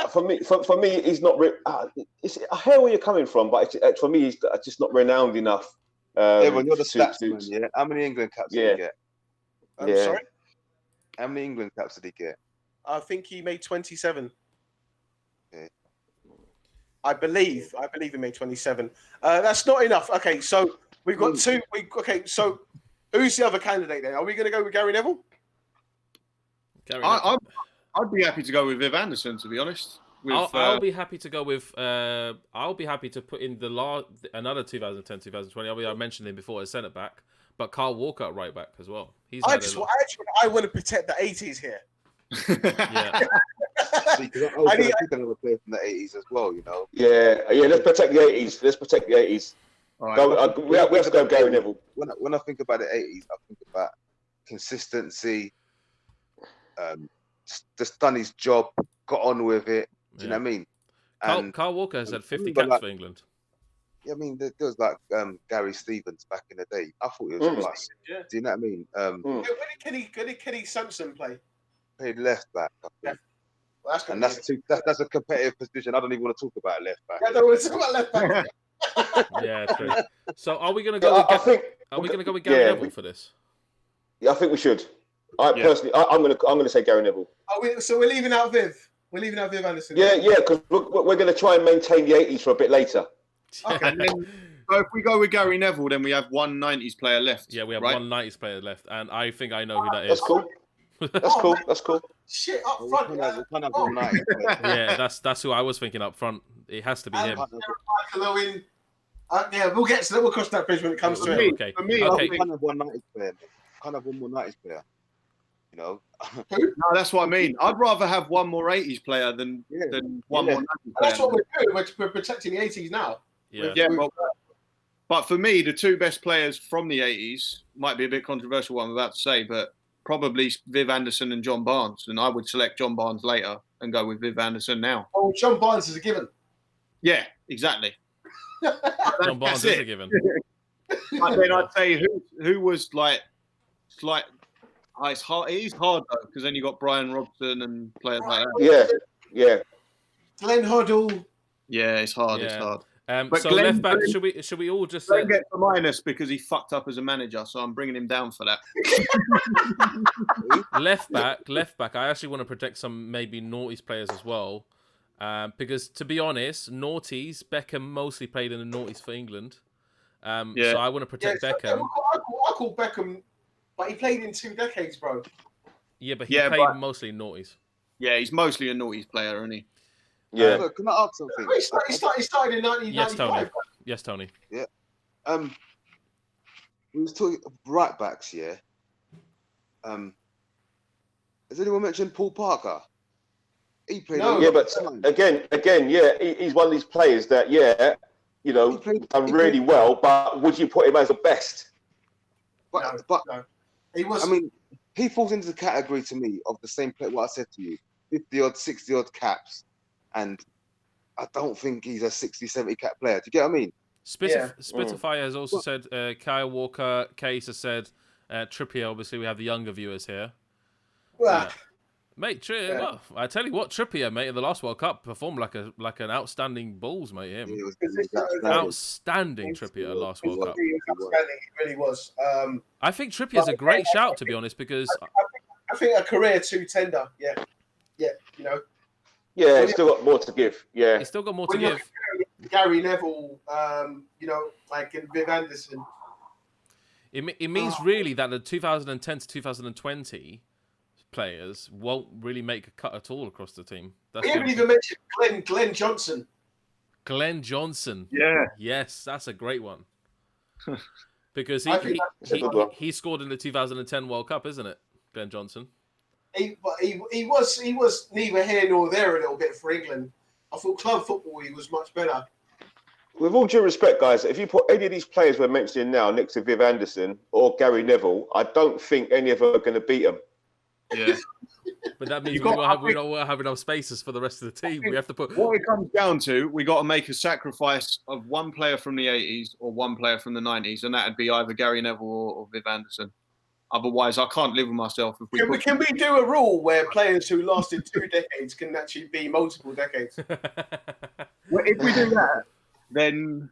for me, he's not. I hear where you're coming from, but for me, he's just not renowned enough. Well, you're the statsman, yeah. How many England caps did he get? I'm sorry. How many England caps did he get? I think he made 27. Okay. I believe he made 27. That's not enough. Okay, so we've got two. So who's the other candidate then? Are we going to go with Gary Neville? I'd be happy to go with Viv Anderson, to be honest. I'll be happy to go with. I'll be happy to put in another 2010, 2020. I mentioned him before as centre back, but Carl Walker at right back as well. I want to protect the 80s here. Yeah. Because I think another player from the 80s as well, you know. Yeah. Let's protect the 80s. Right. We have to go Gary Neville. When I think about the 80s, I think about consistency. Just done his job, got on with it. Do you know what I mean? And Carl Walker has had 50 caps for England. Yeah, I mean, there was like Gary Stevens back in the day. I thought he was class. Yeah. Do you know what I mean? Where did Kenny Sampson play? Played left back. Yeah. Well, that's a competitive position. I don't even want to talk about left back. Yeah, I don't want to talk about left back. Yeah, true. So are we going to go? Are we going to go with Gary Neville for this? Yeah, I think we should. Personally, I'm going to say Gary Neville. So we're leaving out Viv. We're leaving out Viv Anderson. Yeah, because we're going to try and maintain the 80s for a bit later. Okay. And then, so if we go with Gary Neville, then we have one 90s player left. Yeah, we have one 90s player left, and I think I know who that is. That's cool. That's cool. Shit, up front. Yeah, that's who I was thinking up front. It has to be him. We'll get to that. We'll cross that bridge when it comes to it. Okay. For me, I think kind of one 90s player. Kind of one more 90s player. You know? No, that's what I mean. I'd rather have one more 80s player than one more 90s player. That's what we're doing. We're protecting the 80s now. Yeah. But for me, the two best players from the 80s might be a bit controversial, what I'm about to say, but probably Viv Anderson and John Barnes. And I would select John Barnes later and go with Viv Anderson now. Oh, John Barnes is a given. Yeah, exactly. John Barnes is a given. But then I'd say who was like it's hard. It is hard though, because then you got Brian Robson and players like that. Yeah. Glenn Hoddle. Yeah, it's hard. Yeah. It's hard. But So Glenn, left back, Glenn, should we all just Glenn gets a minus because he fucked up as a manager, so I'm bringing him down for that. left back? I actually want to protect some maybe naughties players as well, because to be honest, naughties Beckham mostly played in the naughties for England. So I want to protect Beckham. I call Beckham, but he played in 2 decades, bro. Yeah, but he played mostly in naughties. Yeah, he's mostly a naughties player, isn't he? Yeah. Look, can I ask something? He started in 1995. Yes, Tony. Yeah. We was talking right backs, yeah. Has anyone mentioned Paul Parker? He played. No. Yeah, but again, yeah, he's one of these players that, you know, done really well. But would you put him as the best? But no. He was. I mean, he falls into the category to me of the same player. What I said to you, 50-odd, 60-odd caps, and I don't think he's a 60, 70 cap player. Do you get what I mean? Spitfire has also said, Kyle Walker, Case has said, Trippier. Obviously, we have the younger viewers here. Mate, well, I tell you what, Trippier, mate, in the last World Cup performed like an outstanding balls, mate. Him, outstanding Trippier last World Cup. He really was. I think Trippier's a great shout, to be honest, because I think a career 2 tender. Yeah, you know. Yeah, he's still got more to give. Yeah, he's still got more to give. Gary Neville, you know, like in Viv Anderson. It means really that the 2010 to 2020 players won't really make a cut at all across the team. We haven't even mentioned Glenn Johnson. Glenn Johnson. Yeah. Yes, that's a great one. Because he scored in the 2010 World Cup, isn't it, Glenn Johnson? He was neither here nor there a little bit for England. I thought club football he was much better. With all due respect, guys, if you put any of these players we're mentioning now next to Viv Anderson or Gary Neville, I don't think any of them are going to beat them. Yeah. But that means we don't have enough spaces for the rest of the team. We have to put. What it comes down to, we got to make a sacrifice of one player from the 80s or one player from the 90s, and that'd be either Gary Neville or Viv Anderson. Otherwise, I can't live with myself. If can we do a rule where players who lasted 2 decades can actually be multiple decades? Well, if we do that, then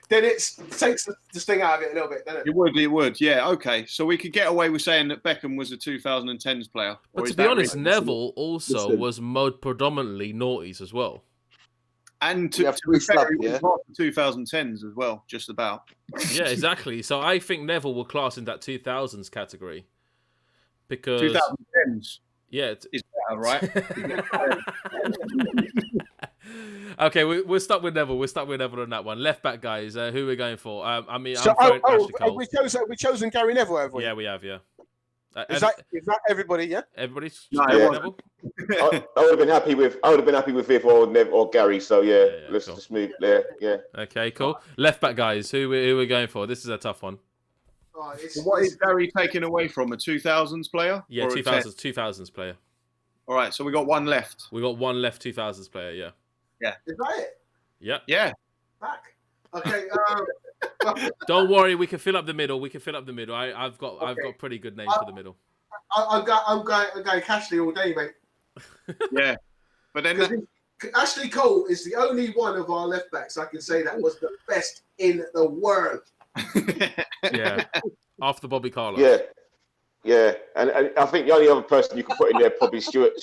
it takes the sting out of it a little bit, doesn't it? It would. Yeah, okay. So we could get away with saying that Beckham was a 2010s player. But to be honest, Neville also was predominantly noughties as well. And to be fair, he was part of the 2010s as well, just about. Yeah, exactly. So I think Neville will class in that 2000s category. Because 2010s. Yeah, is better, right? Okay, we'll start with Neville. We'll start with Neville on that one. Left back, guys. Who are we going for? I mean, so, I'm Ashley Cole. We've chosen Gary Neville, have we? Yeah, we have. Yeah. Is that everybody? Yeah. Everybody's. No, Neville? I would have been happy with Viv or Gary. So let's just move there. Yeah. Okay, cool. Left back, guys. Who we going for? This is a tough one. What is Gary taking away from a 2000s player? Yeah, 2000s player. All right, so we got one left. We got one left 2000s player. Yeah. Yeah. Is that it? Yeah. Yeah. Back. Okay. Don't worry, we can fill up the middle. I've got pretty good names for the middle. I'm going Cashley all day, mate. Yeah, but then Ashley Cole is the only one of our left backs I can say that was the best in the world. Yeah, after Bobby Carlos. Yeah, and I think the only other person you could put in there probably Stuart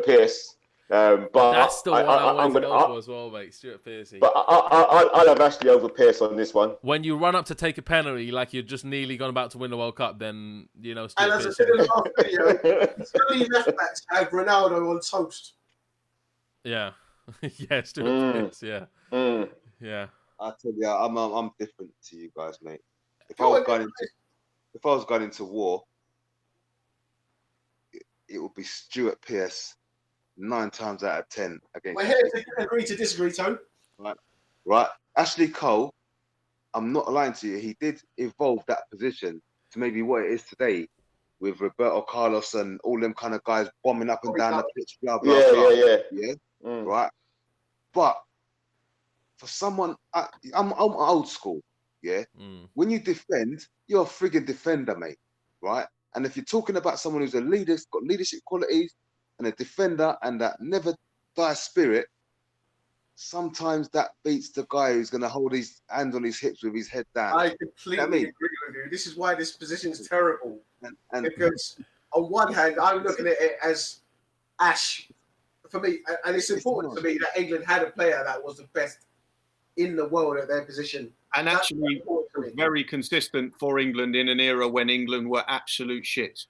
Pearce. But that's the one I wanted to go for as well, mate. Stuart Pearce. But I'll have Ashley over Pearce on this one. When you run up to take a penalty, like you're just nearly gone about to win the World Cup, then Stuart and as Pearce. I said in the last video, the only left backs have Ronaldo on toast. Yeah, yeah, Stuart Pearce. Yeah, yeah. I tell you, I'm different to you guys, mate. If I was going into war, it would be Stuart Pearce 9 times out of 10 against. We're here to agree to disagree, Tone. Right. Ashley Cole, I'm not lying to you. He did evolve that position to maybe what it is today, with Roberto Carlos and all them kind of guys bombing up and down the pitch. Blah blah blah. Yeah. Right. But for someone, I'm old school. Yeah. When you defend, you're a frigging defender, mate. Right. And if you're talking about someone who's a leader, got leadership qualities, and a defender, and that never die spirit, sometimes that beats the guy who's going to hold his hands on his hips with his head down. I completely agree with you. This is why this position is terrible. And Because on one hand, I'm looking at it as Ash for me, and it's important to me that England had a player that was the best in the world at their position. And actually was very consistent for England in an era when England were absolute shit.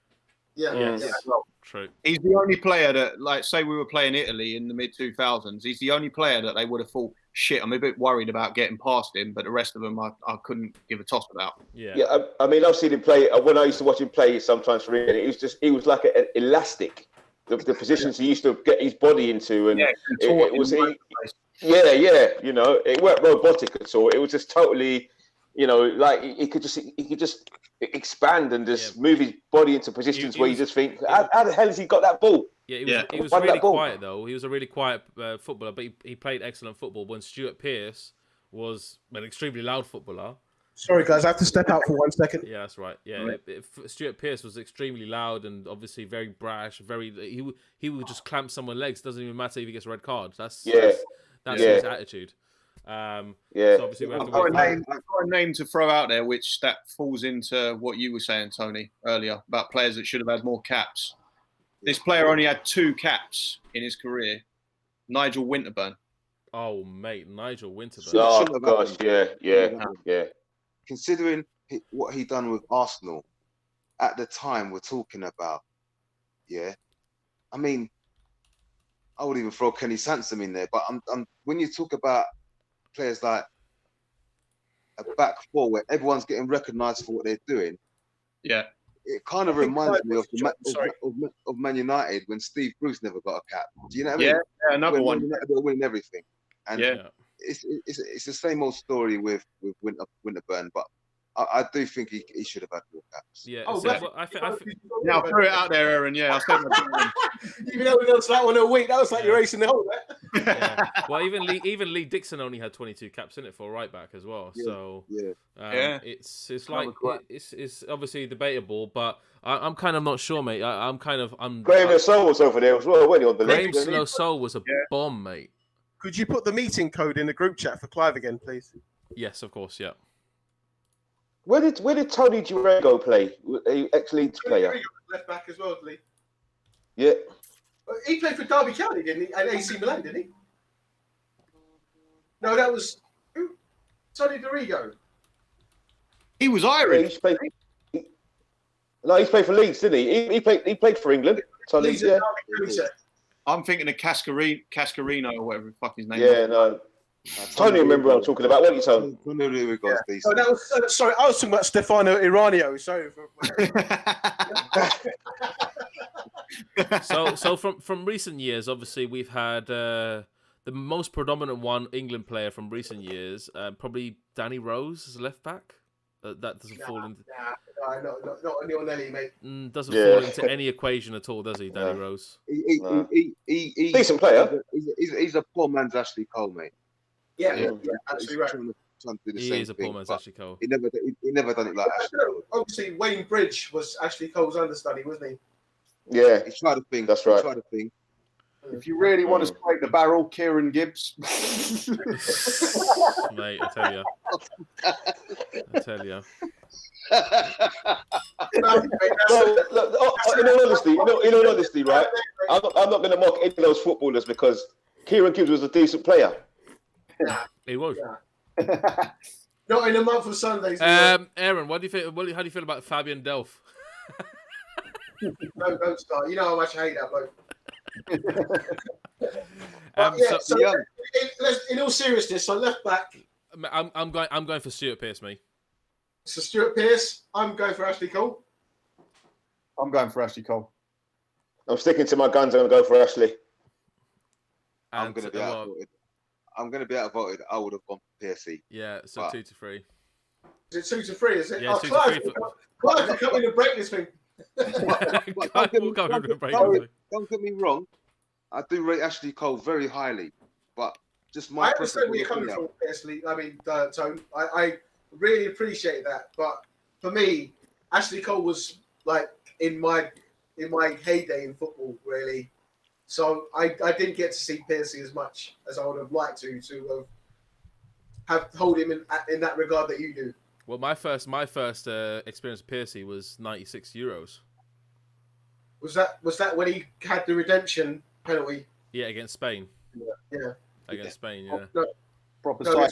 Yeah. Well, True. he's the only player that, like, say we were playing Italy in the mid-2000s, he's the only player that they would have thought, shit, I'm a bit worried about getting past him, but the rest of them I couldn't give a toss about. Yeah. I mean, I've seen him play. When I used to watch him play sometimes for England, he was like an elastic. The positions he used to get his body into, and it was you know, it weren't robotic at all. It was just totally, you know, like he could just expand and just move his body into positions where you just think, how the hell has he got that ball? Yeah, he was really quiet though. He was a really quiet footballer, but he played excellent football. When Stuart Pearce was an extremely loud footballer. Sorry, guys, I have to step out for 1 second. Yeah, that's right. Yeah, Stuart Pearce was extremely loud and obviously very brash. He would just clamp someone's legs. Doesn't even matter if he gets a red card. That's his attitude. So obviously I've got a name to throw out there, which that falls into what you were saying, Tony, earlier about players that should have had more caps. This player only had 2 caps in his career. Nigel Winterburn. Oh, mate, Nigel Winterburn. Oh gosh, yeah. Considering what he done with Arsenal at the time we're talking about, I mean, I would even throw Kenny Sansom in there. But when you talk about players like a back four where everyone's getting recognised for what they're doing, it kind of reminds me of Man United when Steve Bruce never got a cap. Do you know what I mean? Yeah, another one. They were winning everything, and it's the same old story with Winterburn, but I do think he should have had more caps. Yeah. I think now throw it out there, Aaron. Yeah, I said that. Even though we lost that one a week, that was like you're racing the whole Well, even Lee Dixon only had 22 caps in it for right back as well. So it's like it's obviously debatable, but I'm kind of not sure, mate. I'm Graham Soul was over there as well. When he on the Graham Slow Soul was a bomb, mate. Could you put the meeting code in the group chat for Clive again, please? Yes, of course. Yeah. Where did Tony Durago play? Ex-Leeds player. Left back as well, Lee. Yeah. He played for Derby County, didn't he? And AC Milan, didn't he? No, that was who? Tony Durago. He was Irish. He's played for Leeds, didn't he? He played for England. Tony, I'm thinking of Cascarino or whatever the fuck his name is. Yeah, no. Tony, remember what I'm talking about, what you Tony? So that was sorry, I was talking about Stefano Iranio. Sorry. So from recent years, obviously we've had the most predominant England player from recent years, probably Danny Rose as left back. That doesn't fall into. Not Nelly, mate. Doesn't fall into any equation at all, does he, Danny Rose? He's decent player. He's a poor man's Ashley Cole, mate. Yeah, absolutely right. Trying to do the He same is a thing, poor man's Ashley Cole. He never done it like Ashley Cole. Obviously, Wayne Bridge was Ashley Cole's understudy, wasn't he? Yeah, he tried a thing. That's right. He tried a thing. If you really want to scrape the barrel, Kieran Gibbs. Mate, I tell you. In all honesty, right? I'm not going to mock any of those footballers because Kieran Gibbs was a decent player. He was. Not in a month of Sundays. Aaron, what do you think? How do you feel about Fabian Delph? Don't start. You know how much I hate that bloke. In all seriousness, so left back. I'm going for Stuart Pearce, me. So Stuart Pearce. I'm going for Ashley Cole. I'm going for Ashley Cole. I'm sticking to my guns. I'm going to go for Ashley. I'm going to be outvoted. I would have gone for Piercy. Yeah, so 2-3. Is it 2-3? Is it? Yeah, oh, Clive will come in and break this thing. Don't get me wrong. I do rate Ashley Cole very highly, but just my. I understand where you're coming from, Ashley. I mean, Tone. I really appreciate that, but for me, Ashley Cole was like in my heyday in football. Really, So I didn't get to see Piercy as much as I would have liked to have hold him in that regard that you do. Well, my first experience with Piercy was 96 euros. Was that when he had the redemption penalty? Yeah, against Spain. Yeah. Against Spain, yeah. Proper No, side.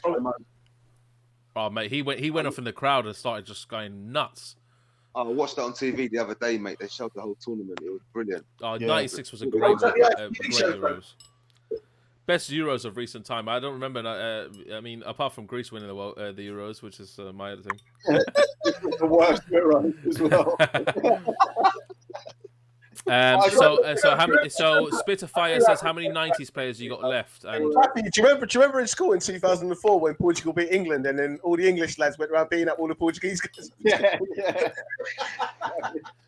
Oh mate, he went off in the crowd and started just going nuts. I watched that on TV the other day, mate. They showed the whole tournament. It was brilliant. Oh, Yeah. 96 was a great Euros. Best Euros of recent time. I don't remember. I mean, apart from Greece winning the Euros, which is my other thing. The worst Euro as well. So Spitfire says how many 90s players you got left? And Do you remember in school in 2004 when Portugal beat England and then all the English lads went around beating up all the Portuguese guys? Yeah.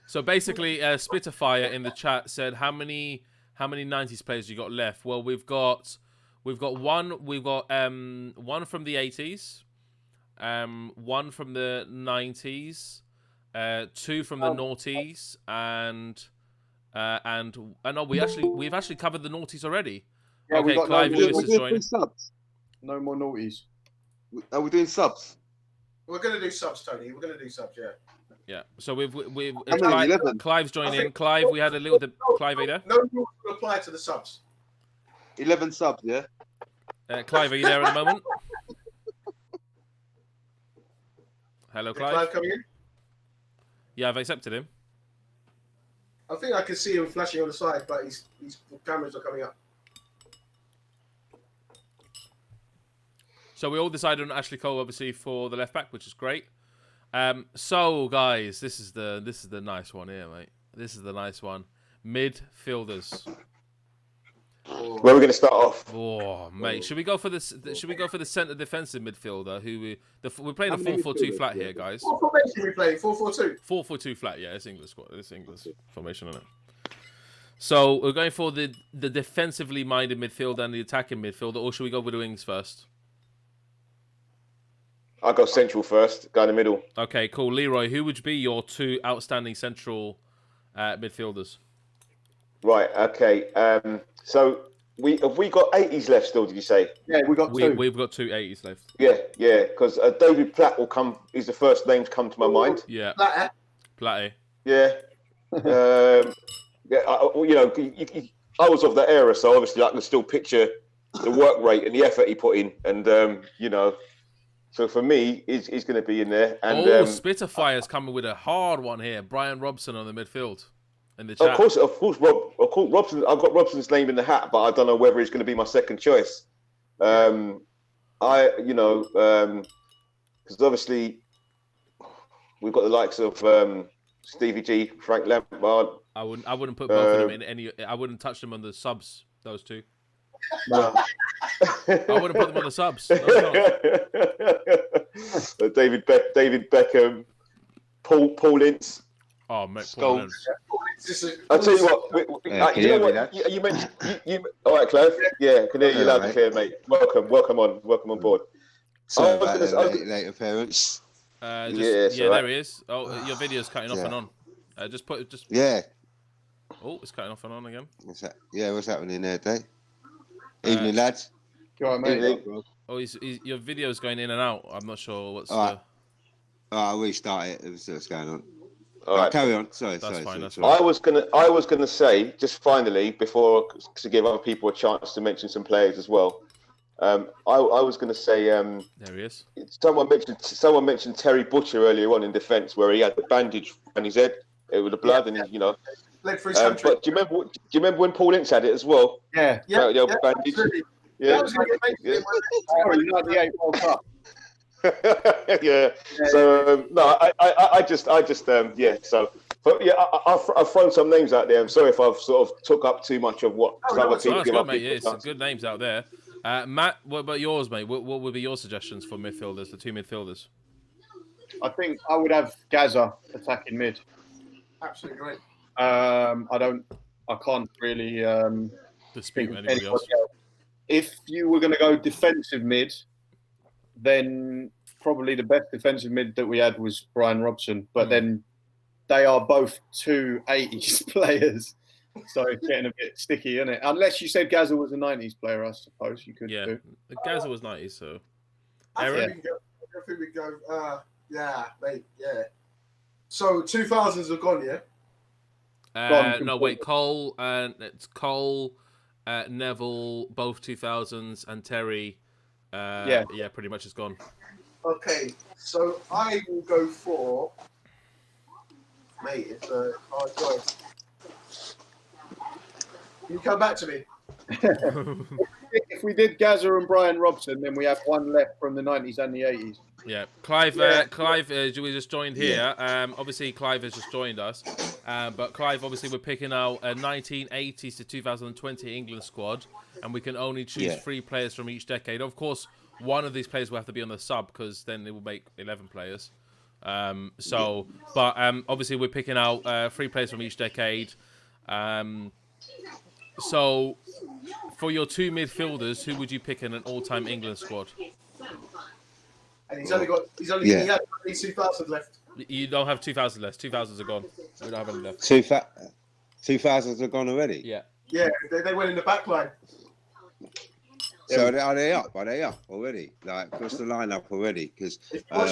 So basically, Spitfire in the chat said how many 90s players you got left? Well, we've got one from the 80s, one from the 90s, two from the noughties, and no, we've actually covered the noughties already. Yeah, okay, Clive Lewis is joining. Subs. No more noughties. Are we doing subs? We're gonna do subs, Tony. We're gonna do subs, yeah. Yeah. So we've Clive's joined in. Clive, we had a little bit. Clive, are you there? No rules will apply to the subs. 11 subs, yeah. Clive, are you there at the moment? Hello, Is Clive. Clive coming in? Yeah, I've accepted him. I think I can see him flashing on the side, but his cameras are coming up. So we all decided on Ashley Cole, obviously, for the left back, which is great. So guys, this is the nice one here, mate. This is the nice one. Midfielders. Where are we going to start off? Oh, mate, should we go for this? Should we go for the centre defensive midfielder? We're playing a 4-4-2 flat here, guys. What formation are we playing? 4-4-2. 4-4-2 flat, yeah. It's English squad. It's English formation, isn't it? So we're going for the defensively minded midfielder and the attacking midfielder, or should we go with the wings first? I'll go central first. Go in the middle. Okay, cool. Leroy, who would be your two outstanding central midfielders? Right. Okay. So we got 80s left still. Did you say? Yeah, we got two. We've got two 80s left. Yeah. Because David Platt will come. He's the first name to come to my mind. Yeah. Platty. Yeah. Yeah. I was of that era, so obviously I can still picture the work rate and the effort he put in, and So for me, he's going to be in there. And Spitfire's coming with a hard one here. Brian Robson on the midfield in the chat. Of course, Robson. I've got Robson's name in the hat, but I don't know whether he's going to be my second choice. Because obviously we've got the likes of Stevie G, Frank Lampard. I wouldn't put both of them in any. I wouldn't touch them on the subs. Those two. No. I wouldn't put them on the subs. No, David Beckham, Paul Ince. Oh, mate, Paul Ince. I'll tell you what. You know what? You mentioned. All right, Clive. Yeah, can hear you loud and clear, mate. Welcome on board. Sorry about the late appearance. There he is. Oh, your video's cutting off and on. Yeah. Oh, it's cutting off and on again. What's happening there, Dave? Evening, lads. You all right, mate? Oh, your video's going in and out. I'm not sure what's. I'll restart it. What's going on? All right, carry on. Sorry. That's fine. I was gonna say just finally before to give other people a chance to mention some players as well. I was gonna say there he is. Someone mentioned Terry Butcher earlier on in defence where he had the bandage on his head with the blood and Led for his country. But do you remember when Paul Ince had it as well? Yeah. The bandage. Yeah. Sorry, 98 World Cup. Yeah. So I've thrown some names out there. I'm sorry if I've sort of took up too much of what other people give up. Mate. Yeah, some good names out there. Matt, what about yours, mate? What would be your suggestions for midfielders, the two midfielders? I think I would have Gaza attacking mid. Absolutely great. I can't really dispute anybody else. If you were going to go defensive mid, then probably the best defensive mid that we had was Brian Robson. But then they are both two 80s players. So it's getting a bit sticky, isn't it? Unless you said Gazza was a 90s player, I suppose you could Yeah, do. Gazza was 90s, so. I think we can go. Yeah, mate. Yeah. So 2000s are gone, yeah. No, wait. Cole, it's Cole, Neville, both 2000s, and Terry. Yeah, pretty much is gone. Okay, so I will go for. Mate, it's a hard choice. You come back to me. If we did Gazza and Brian Robson, then we have one left from the 90s and the 80s. Yeah, Clive, we just joined here. Obviously, Clive has just joined us. But Clive, obviously, we're picking out a 1980s to 2020 England squad, and we can only choose 3 players from each decade. Of course, one of these players will have to be on the sub, because then it will make 11 players. But obviously, we're picking out 3 players from each decade. So, for your 2 midfielders, who would you pick in an all-time England squad? And he had 2000 left. You don't have 2000 left. 2000s are gone. We don't have any left. 2000s are gone already? Yeah. Yeah, they went in the back line. So are they up? Are they up already? Like, what's the lineup already? Because I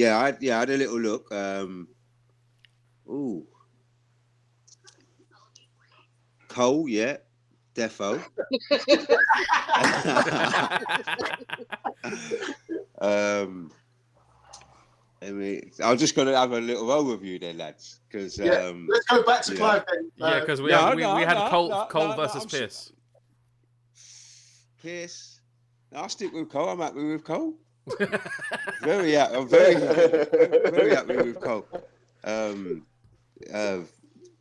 had a little look. Cole, yeah, defo. I mean, I'm just going to have a little overview then, lads. Because let's go back to Clive then. Yeah, because we had Cole versus Pierce. Pierce. I'll stick with Cole. I'm happy with Cole. Very happy. I'm very happy with Cole.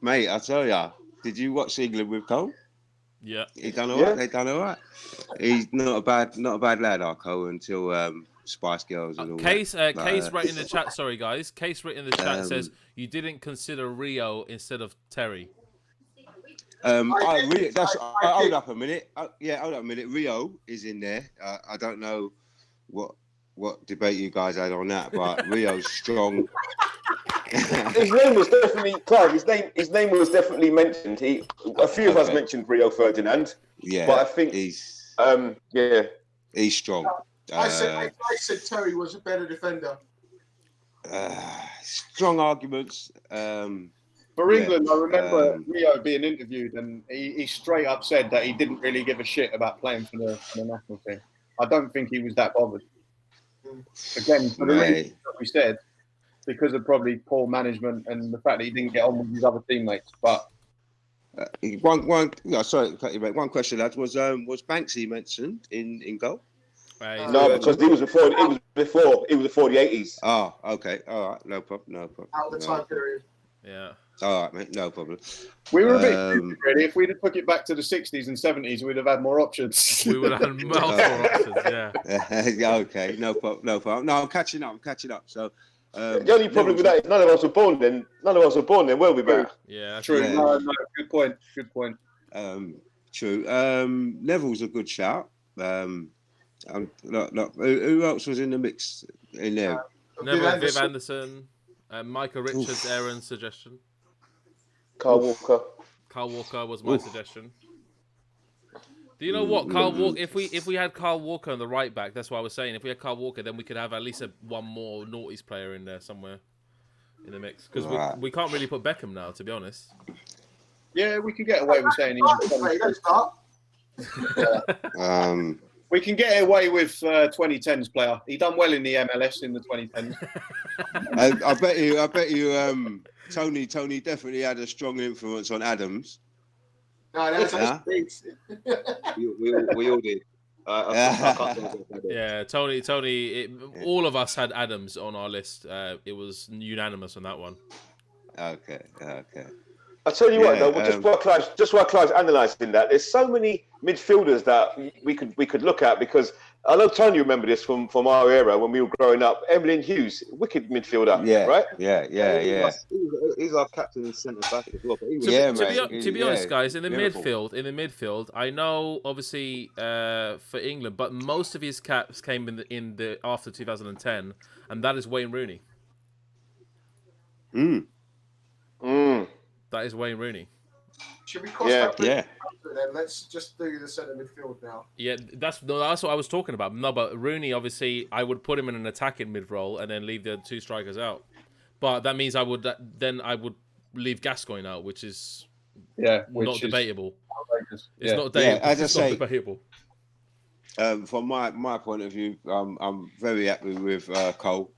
Mate, I tell ya, did you watch England with Cole? Yeah. He done all right. They done all right. He's not a bad lad, our Cole, until Spice Girls and all Case that. right in the chat. Sorry, guys. Case right in the chat says you didn't consider Rio instead of Terry. Hold up a minute. Hold up a minute. Rio is in there. I don't know what debate you guys had on that, but Rio's strong. His name was definitely Clive. His name was definitely mentioned. A few of us mentioned Rio Ferdinand. Yeah, but I think he's strong. I said Terry was a better defender. Strong arguments. For England, I remember Rio being interviewed, and he straight up said that he didn't really give a shit about playing for the national team. I don't think he was that bothered. Again, for the reasons that we said, because of probably poor management and the fact that he didn't get on with his other teammates. But one question, lads, was Banksy mentioned in goal? No, because he was before the 80s. Oh, okay, all right, no problem. Out of the time period. Yeah. All right, mate, no problem. We were a bit ready. If we'd have took it back to the 60s and 70s, we'd have had more options. We would have had multiple options, yeah. Okay, no problem. No, I'm catching up. So the only problem with that is none of us were born then. Were we, back? Yeah, true. Yeah. No, good point. True. Neville's a good shout. Who else was in the mix in there? Neville, Viv Anderson, Micah Richards, Aaron's suggestion. Carl Walker. Carl Walker was my suggestion. Do you know what, Carl Walker? If we had Carl Walker on the right back, that's what I was saying. If we had Carl Walker, then we could have at least one more noughties player in there somewhere in the mix, because we can't really put Beckham now, to be honest. Yeah, we could get away with saying we can get away with 2010s player. He done well in the MLS in the 2010s. I bet you. Tony definitely had a strong influence on Adams. No, that's we all did. Yeah, Tony. All of us had Adams on our list. It was unanimous on that one. Okay. I tell you what, though, just while Clive's analysing that, there's so many midfielders that we could look at, because I know Tony remember this from our era when we were growing up. Emlyn Hughes, wicked midfielder, right? Yeah. He's our captain and centre back as well. But To be honest, guys, in the midfield, I know obviously for England, but most of his caps came in the after 2010, and that is Wayne Rooney. That is Wayne Rooney. Should we cross that bridge? Yeah. Then let's just do the centre midfield now. Yeah, that's what I was talking about. No, but Rooney, obviously, I would put him in an attacking mid role and then leave the two strikers out. But that means I would leave Gascoigne out, which is not debatable. It's not debatable. As I it's say, not debatable. From my point of view, I'm very happy with Cole.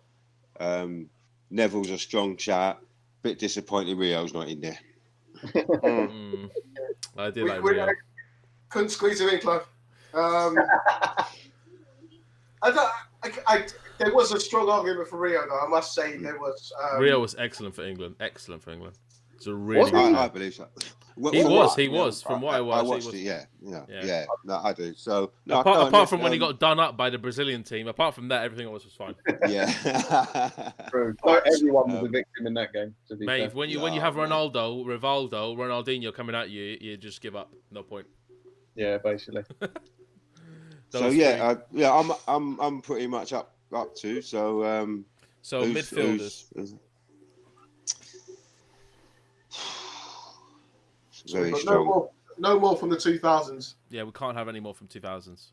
Neville's a strong shot. Bit disappointed Rio's not in there. I did like Rio. Couldn't squeeze him in, Clive. There was a strong argument for Rio, though. I must say there was. Rio was excellent for England. Excellent for England. It's a really. I believe so. He was. From what I watched it. Yeah. No, I do. So apart from when he got done up by the Brazilian team, apart from that, everything else was fine. Yeah. True. Not everyone was a victim in that game. To be Mate, fair. when you have Ronaldo, Rivaldo, Ronaldinho coming at you, you just give up. No point. Yeah, basically. I'm pretty much up to so. So midfielders. Very strong. No more from the 2000s. Yeah, we can't have any more from 2000s.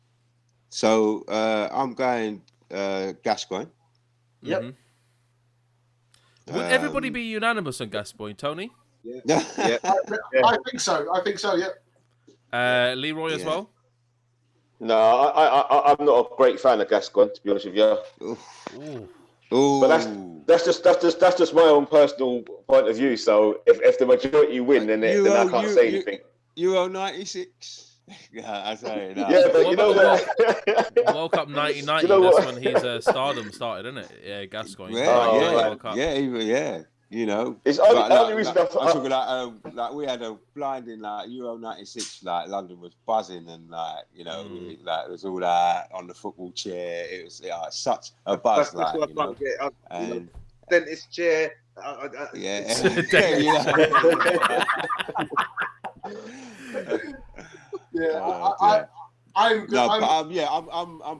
So I'm going Gascoigne. Yep. Would everybody be unanimous on Gascoigne, Tony? Yeah. I think so. Yeah. Leroy as well. No, I'm not a great fan of Gascoigne, to be honest with you. Ooh. But that's just my own personal point of view. So if the majority win, then I can't say anything. Euro 96. Yeah, I say that. Yeah, but you know what? World Cup 1990. You know that's what? when his stardom started, isn't it? Yeah, Gascoigne. Yeah. You know, it's only reason I'm talking like we had a blinding Euro '96, like London was buzzing and it was all that on the football chair. It was such a buzz, and dentist chair. I'm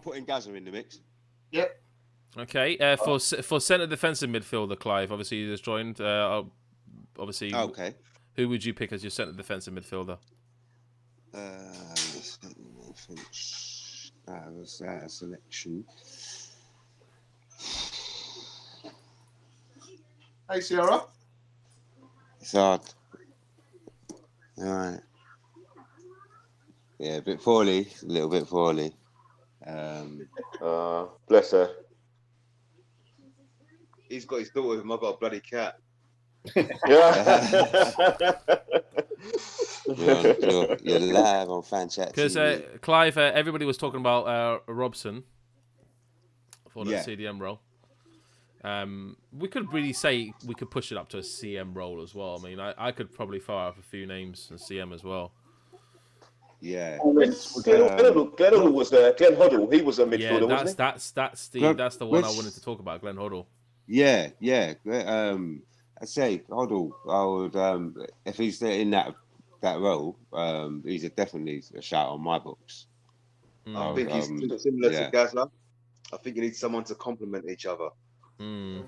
putting Gaza in the mix. Yep. Okay, for centre defensive midfielder, Clive, obviously you just joined. Obviously, okay. Who would you pick as your centre defensive midfielder? That was a selection. Hey, Sierra. It's hard. All right. Yeah, a little bit poorly. Bless her. He's got his daughter with him. I've got a bloody cat. You're live on Fan Chat. Because Clive, everybody was talking about Robson for the CDM role. We could really say we could push it up to a CM role as well. I mean, I could probably fire off a few names in CM as well. Yeah. Glenn Hoddle was there. Glenn Hoddle, he was a midfielder, wasn't he? That's the one I wanted to talk about, Glenn Hoddle. Yeah. I'd say Hoddle. I would if he's in that role, he's definitely a shout on my books. I think he's similar to Gazza. I think you need someone to complement each other. I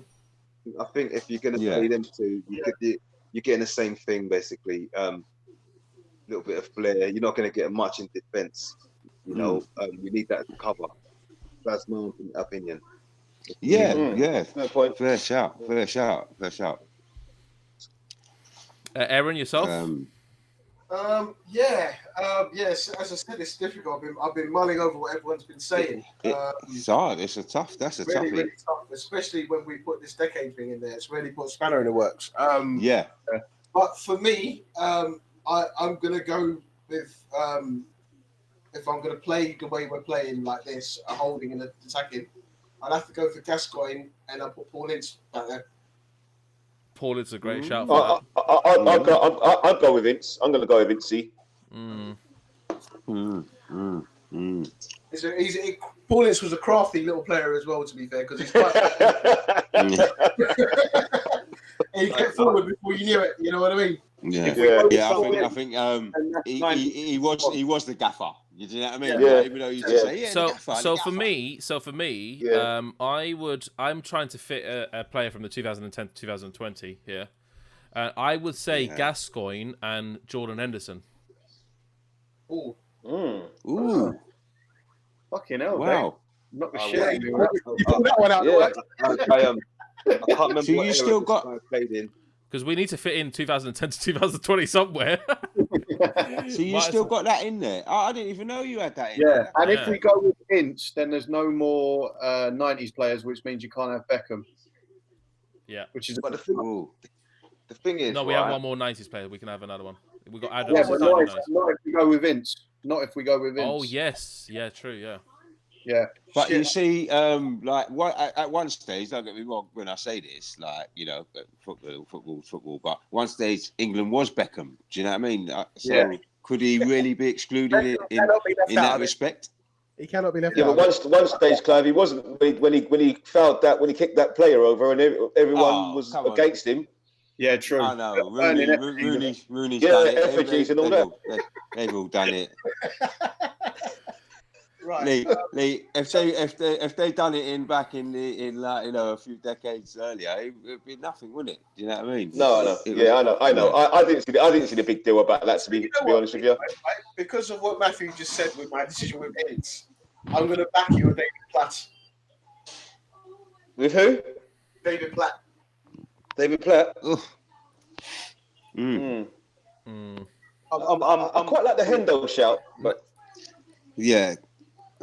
think if you're going to play them two, you're getting the same thing basically. Little bit of flair. You're not going to get much in defence. You know, you need that to cover. That's my opinion. Yeah. Fair point. Fair shout. Aaron, yourself? Yes. As I said, it's difficult. I've been mulling over what everyone's been saying. It's hard. That's a toughie. Really tough, especially when we put this decade thing in there. It's really put a spanner in the works. But for me, I'm going to go with, if I'm going to play the way we're playing like this, holding and attacking, I'd have to go for Gascoigne and I'll put Paul Ince back there. Paul is a great shout for that. I'd go with Vince. I'm going to go with Vincey. Paul Ince was a crafty little player as well, to be fair, because he's quite... he kept forward before you knew it, you know what I mean? I think he was the gaffer. You know what I mean? Even though you just say, so for me, I'm trying to fit a player from the 2010 to 2020 here. I would say Gascoigne and Jordan Henderson. Ooh. Ooh. Fucking hell, Wow. Not the Oh, shit. yeah. You pulled that one out. Yeah, I can't remember So what you era still this got- guy played in. Because we need to fit in 2010 to 2020 somewhere. So you Might still as- got that in there? Oh, I didn't even know you had that in Yeah, there. and Yeah. if we go with Ince, then there's no more 90s players, which means you can't have Beckham. Yeah. Which is But the Ooh. thing is, No, we right, have one more 90s player. We can have another one. We got Adams. yeah, It's but 99s. not if we go with Ince. Not if we go with Ince. Oh yes, yeah, true, yeah. Yeah. But Shit. you see, like at one stage, don't get me wrong when I say this, like, you know, football. But one stage, England was Beckham. Do you know what I mean? So Yeah. could he really be excluded in Cannot be left that out of it. respect? He cannot be left Yeah, out. but of it. one stage, Clive, he wasn't when he fouled that when he kicked that player over and everyone Oh, was come on. against him. Yeah, true. I know. Burning Rooney's Yeah, done it. effigies and all that. They've all done it. Right. Lee, if they done it in like, you know, a few decades earlier, it'd be nothing, wouldn't it? Do you know what I mean? No, I know. Yeah, I know. I didn't see the big deal about that. To be honest with you. Right? Because of what Matthew just said with my decision with Ince, I'm going to back you with David Platt. With who? David Platt. David Platt. Mm. I quite like the Hendo shout, but Yeah,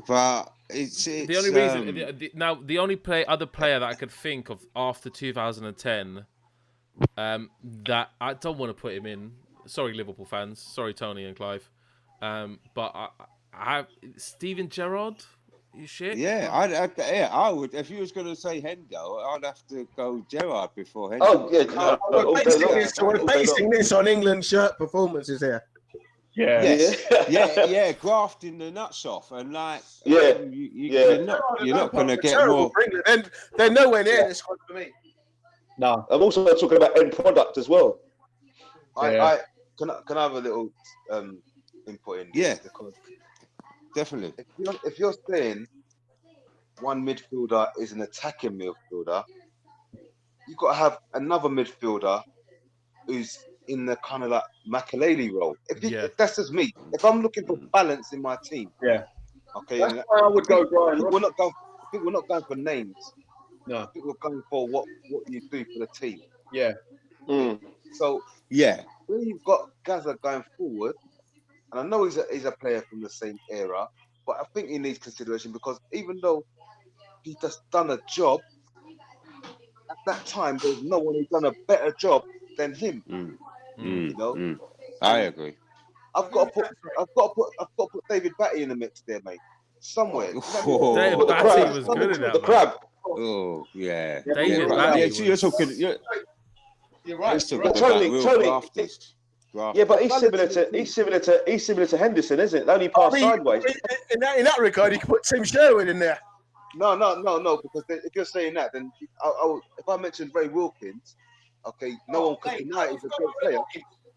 but it's The only reason the only other player that I could think of after 2010 that I don't want to put him in. Sorry, Liverpool fans. Sorry, Tony and Clive. But I have Steven Gerrard. You shit. Yeah, I would. If you was going to say Hendo, I'd have to go Gerrard before Hendo. oh yeah, We're basing this on England shirt performances here. Yeah. Yeah, grafting the nuts off, and like, Yeah. you're not going to get more. For England. They're nowhere near this one for me. No. I'm also talking about end product as well. I can have a little input in this? Yeah. Because Definitely. if you're saying one midfielder is an attacking midfielder, you've got to have another midfielder who's in the kind of like Makelele role. If that's just me. If I'm looking for balance in my team, Yeah. okay, That's why I would go Brian. we're not going for names. No. I think we're going for what you do for the team. Yeah. So Yeah. when you've got Gaza going forward, and I know he's a player from the same era, but I think he needs consideration because even though he just done a job, at that time there's no one who's done a better job than him. You know, I agree. I've got to put David Batty in the mix there, mate. Somewhere. David Batty was good in that. The crab. Oh yeah. David Yeah, Batty yeah, so you're talking. You're right. talking about Tony, real Tony, grafters. Yeah, but he's similar to Henderson, isn't it? Only passed sideways. In that regard, you can put Tim Sherwood in there. No, because if you're saying that, then if I mentioned Ray Wilkins, okay, no one could deny he's a great player,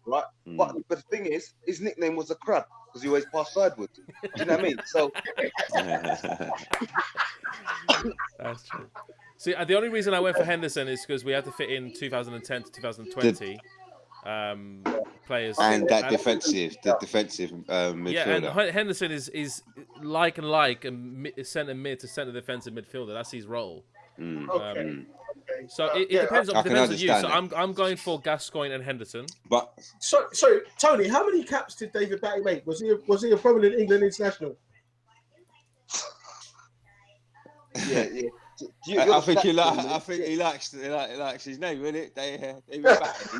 right? But the thing is, his nickname was a crab because he always passed sideways. Do you know what I mean? So That's true. See, the only reason I went for Henderson is because we had to fit in 2010 to 2020 players. And the defensive midfielder. Yeah, and Henderson is like a centre mid to centre defensive midfielder. That's his role. Okay. So it depends on you. So understand I'm going for Gascoigne and Henderson. But So Tony, how many caps did David Batty make? Was he a prominent England international? yeah. I think he likes his name, isn't it? David Batty.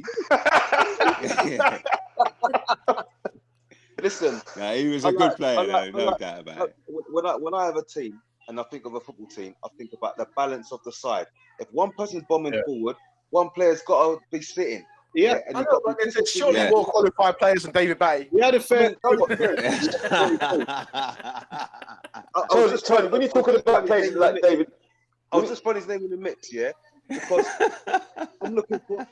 Listen, No, he was a good player, no doubt about it. when I have a team and I think of a football team, I think about the balance of the side. If one person's bombing forward, one player's got to be sitting. Yeah. And I know, but there's surely more qualified players than David Batty. We had a fair. Tony, when you're talking about players like David, I was just putting his name in the mix, yeah, because I'm looking for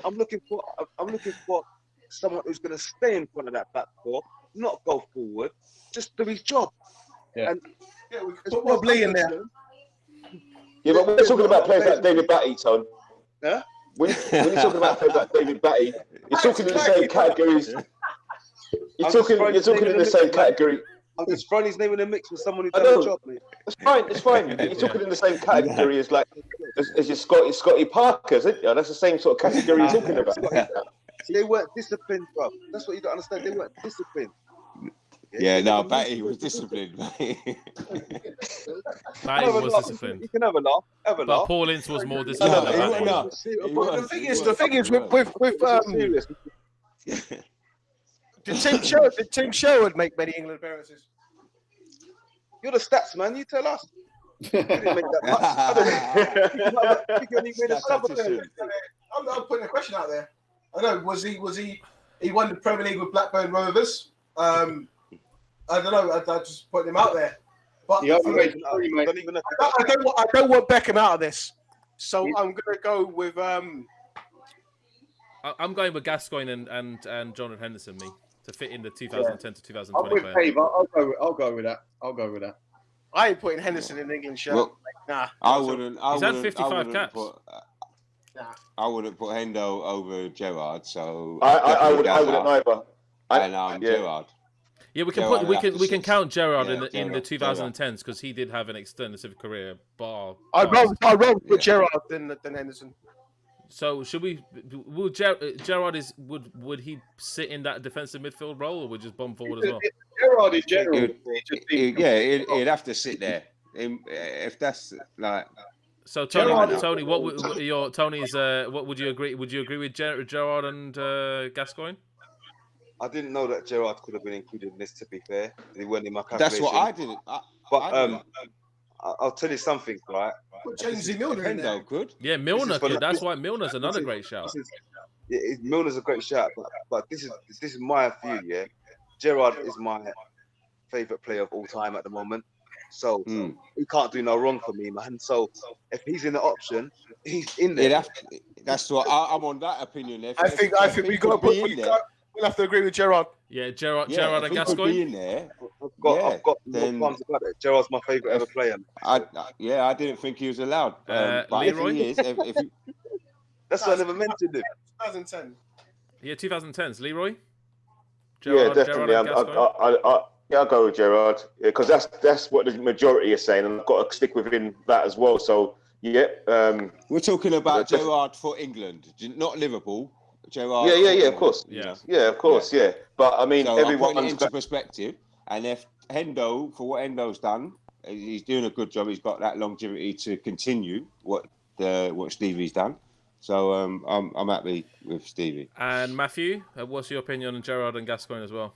someone who's going to stay in front of that back four, not go forward, just do his job. Yeah. And We could put Rob Lee in there. yeah, but we're talking about players like David Batty, Tony. Huh? when you're talking about players like David Batty, you're talking in the same categories. You're talking in the same category. I'm just throwing his name in the mix with someone who's done the job, mate. It's fine. You're talking in the same category as your Scotty Parkers, isn't you? That's the same sort of category you're talking about. See, they weren't disciplined, bro. That's what you don't understand. They weren't disciplined. Yeah, no, Batty was disciplined, mate. Batty was disciplined. You can have a laugh. But Paul Ince was more disciplined than Batty. The thing is, did Tim Sherwood make many England appearances? You're the stats man. You tell us. You didn't make that much. I'm putting a question out there. I know. Was he won the Premier League with Blackburn Rovers? I don't know. I just put him out there. But I don't want Beckham out of this. So I'm going to go with. I'm going with Gascoigne and Jonathan Henderson, to fit in the 2010 to 2020 I'm with Dave. I'll go with that. I ain't putting Henderson in England shirt. Well, nah. I wouldn't. He's had 55 caps. I wouldn't put Hendo over Gerrard. So I wouldn't either. And Gerrard. Yeah, we can count Gerrard in the 2010s because he did have an extensive career. I'd rather put Gerrard than Henderson. So should we? Would Gerrard would he sit in that defensive midfield role, or would just bomb forward as well? Gerrard in general. He'd have to sit there. If that's like. So Tony, what would your Tony's? What would you agree? Would you agree with Gerrard and Gascoigne? I didn't know that Gerrard could have been included in this. To be fair, he weren't in my calculation. That's what I didn't. But I'll tell you something, right? Put Jamesy Milner in there. Good. Yeah, Milner could. That's why Milner's another great shout. Milner's a great shout, but this is my view. Yeah, Gerrard is my favourite player of all time at the moment. So he can't do no wrong for me, man. So if he's in the option, he's in there. Yeah, that's what I'm on that opinion. I think we'll have to agree with Gerrard. Yeah, Gerrard and Gascoigne. In there. I've got no qualms about it. Gerrard's my favourite ever player. I didn't think he was allowed. But Leroy? If he is, that's why I never mentioned him. 2010. Yeah, 2010s. Leroy? Gerrard, yeah, definitely. I'll go with Gerrard because that's what the majority is saying, and I've got to stick within that as well. So yeah, we're talking about Gerrard for England, not Liverpool. Gerrard. Yeah, of course. Yeah, of course. Yeah, but I mean, so everyone's putting it into perspective, and if Hendo, for what Hendo's done, he's doing a good job. He's got that longevity to continue what Stevie's done. So I'm happy with Stevie. And Matthew, what's your opinion on Gerrard and Gascoigne as well?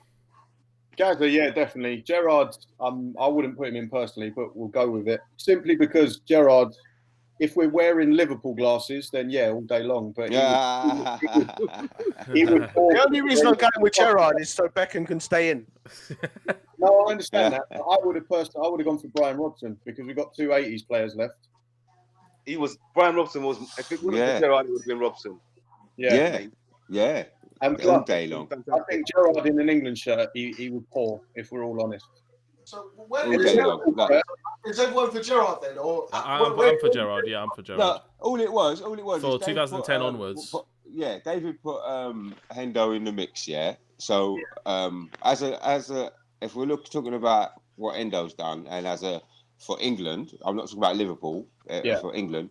Gazza, yeah, definitely. Gerrard, I wouldn't put him in personally, but we'll go with it. Simply because Gerrard, if we're wearing Liverpool glasses, then yeah, all day long. But the only reason I'm going with Gerrard is so Beckham can stay in. No, I understand that. I would have gone for Brian Robson because we've got two 80s players left. Brian Robson was. If it would have been Gerrard, it would have been Robson. Yeah. And all day long. I think Gerrard in an England shirt, he would pour, if we're all honest. So is everyone for Gerrard then? Or I'm for Gerrard. Yeah, I'm for Gerrard. No, all it was. For 2010 onwards. David put Hendo in the mix. Yeah. So as a if we're talking about what Hendo's done, and for England, I'm not talking about Liverpool. For England,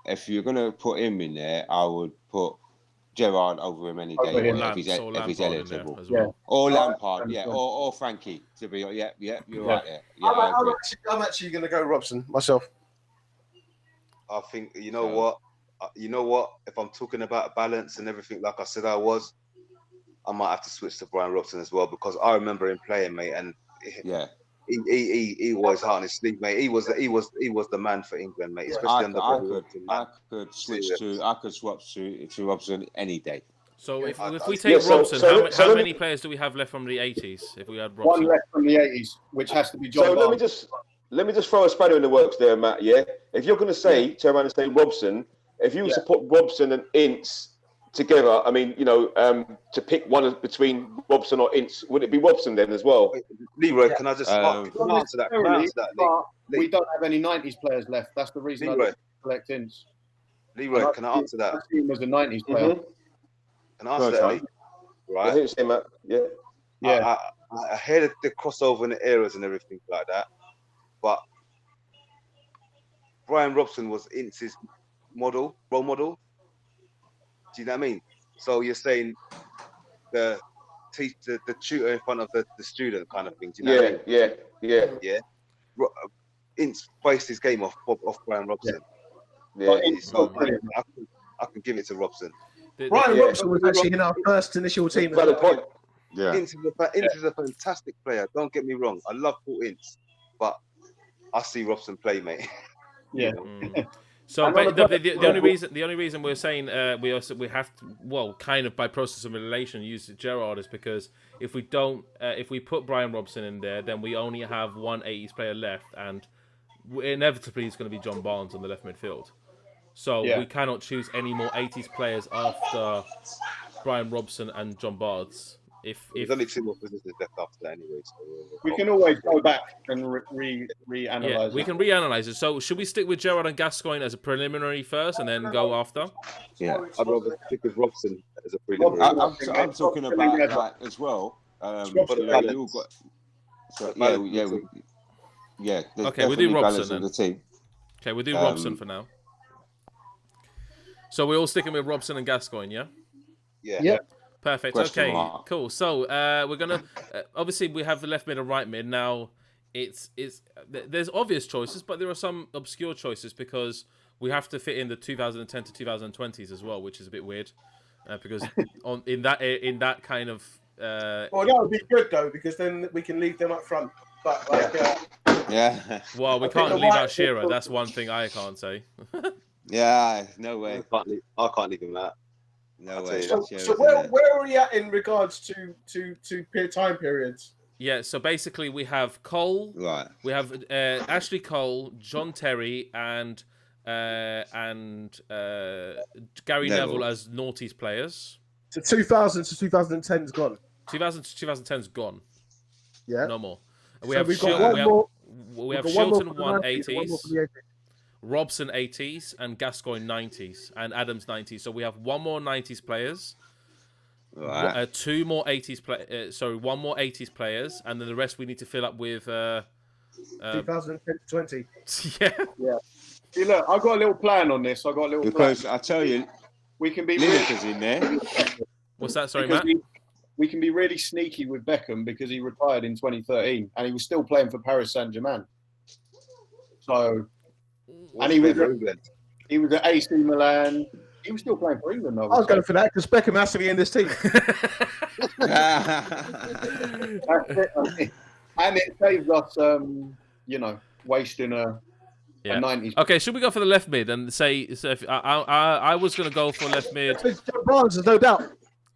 if you're gonna put him in there, I would put Gerrard over him any day if he's eligible. Well. Or Lampard, or Frankie to be. Yeah, you're right there. Yeah, I'm actually going to go Robson myself. I think you know what. If I'm talking about balance and everything, like I said, I might have to switch to Brian Robson as well because I remember him playing, mate, and he was hard on his sleeve, mate. He was the man for England, mate. Especially I could swap to Robson any day. So if we take Robson, how many players do we have left from the 80s? If we had Robson, one left from the 80s, which has to be John. So let me just throw a spanner in the works there, Matt. Yeah, if you're going to turn around and say Robson, if you were to put Robson and Ince together, I mean, to pick one between Robson or Ince, would it be Robson then as well? Leroy, can I just answer that? We don't have any 90s players left. That's the reason I select Ince. Leroy, can I answer that? I see him as a 90s player. Can I answer that, Lee? Right. I hear you saying, Matt. Yeah. I hear the crossover and the eras and everything like that, but Brian Robson was Ince's role model. Do you know what I mean? So you're saying the tutor in front of the student kind of thing. Do you know what I mean? Yeah. Ince based his game off Brian Robson. Yeah. So I can give it to Robson. Brian Robson was actually in our first initial team. Valid point. Yeah. Ince is a fantastic player. Don't get me wrong. I love Paul Ince, but I see Robson play, mate. Yeah. So the only reason we're saying we have to, kind of by process of elimination use Gerrard is because if we put Brian Robson in there, then we only have one 80s player left, and inevitably it's going to be John Barnes on the left midfield. So we cannot choose any more 80s players after Brian Robson and John Barnes. There's only 2 more positions left after that anyway. So we can always go back and reanalyze it. We can reanalyze it. So should we stick with Gerrard and Gascoigne as a preliminary first and then go after? Yeah, I'd rather stick with Robson as a preliminary. I'm talking about that as well. Okay, we'll do Robson then. The team. Okay, we'll do Robson for now. So we're all sticking with Robson and Gascoigne, yeah? Yeah. Perfect. Question okay, mark. Cool. So we're gonna obviously we have the left mid and right mid now. There's obvious choices, but there are some obscure choices because we have to fit in the 2010 to 2020s as well, which is a bit weird because in that kind of. Well, that would be good though because then we can leave them up front. But well, we can't leave out Shearer. That's one thing I can't say. No way. I can't leave him out. No way. So where are we at in regards to time periods? Yeah, so basically we have Cole, right? We have Ashley Cole, John Terry, and Gary Neville as noughties players. So 2000 to 2010 is gone. 2000 to 2010 is gone. Yeah, no more. We have Shilton 180s. Robson 80s and Gascoigne 90s and Adams 90s. So we have one more 90s players, right. Two more 80s one more 80s players, and then the rest we need to fill up with 2010 to 20. Yeah. See, look, I've got a little plan on this. Because I tell you, we can be Lineker's in there. What's that? Sorry, Matt. We can be really sneaky with Beckham because he retired in 2013 and he was still playing for Paris Saint-Germain. So. And he was at AC Milan. He was still playing for England, though. I was going for that because Beckham has to be in this team. And it saves us, wasting a 90s. Okay, should we go for the left mid and say? So if I was going to go for left mid. Barnes, there's no doubt.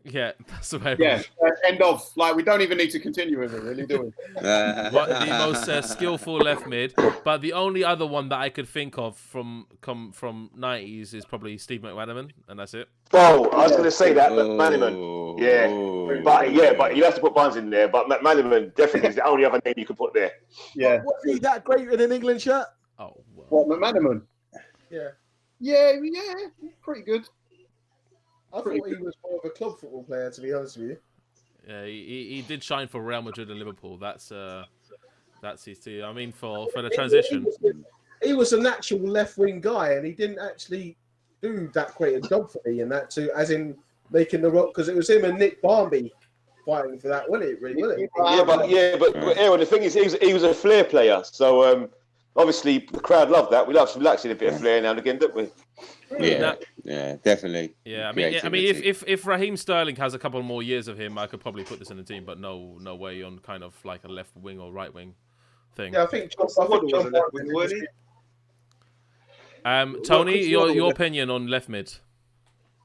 Yeah, that's the way. Yeah, end of. Like, we don't even need to continue with it, really, do we? The most skillful left mid. But the only other one that I could think of from 90s is probably Steve Mcmanaman, and that's it. Oh, I was going to say that, Mcmanaman. Yeah. But you have to put Barnes in there. But Mcmanaman definitely is the only other name you can put there. Yeah. Was he that great in an England shirt? Oh, well. What, Mcmanaman? Yeah. Yeah, pretty good. I thought he was more of a club football player, to be honest with you. Yeah, he did shine for Real Madrid and Liverpool. That's his team. I mean, for the transition. He was a natural left-wing guy, and he didn't actually do that great a job for me in that too, as in making the rock, because it was him and Nick Barmby fighting for that, wasn't it? Really, wasn't it? But Aaron, the thing is, he was a flair player, so obviously the crowd loved that. We like seeing a bit of flair now and again, don't we? Yeah, definitely. Yeah, I mean, if Raheem Sterling has a couple more years of him, I could probably put this in the team, but no way on kind of like a left wing or right wing thing. Yeah, I think John Tony, your opinion on left mid?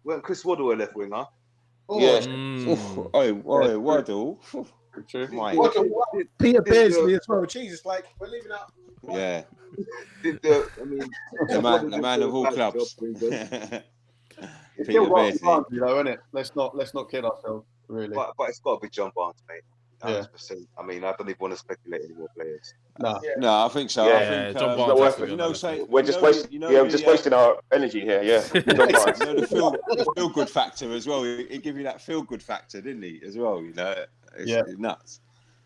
Well, Chris Waddle a left winger. Yeah. Waddle. Peter Beardsley as well. Jesus, like we're leaving out. Yeah. The man of all clubs. It's still Barnes, though, isn't it? Let's not kid ourselves, really. But it's got to be John Barnes, mate. 100%. I mean, I don't even want to speculate any more players. No. No, I think so. Yeah. I think John Barnes Barnes not has to worth be it. on that list. We're just wasting. We're just wasting our energy here. Yeah. John Barnes. The feel good factor as well. He gave you that feel good factor, didn't he? As well, it's nuts.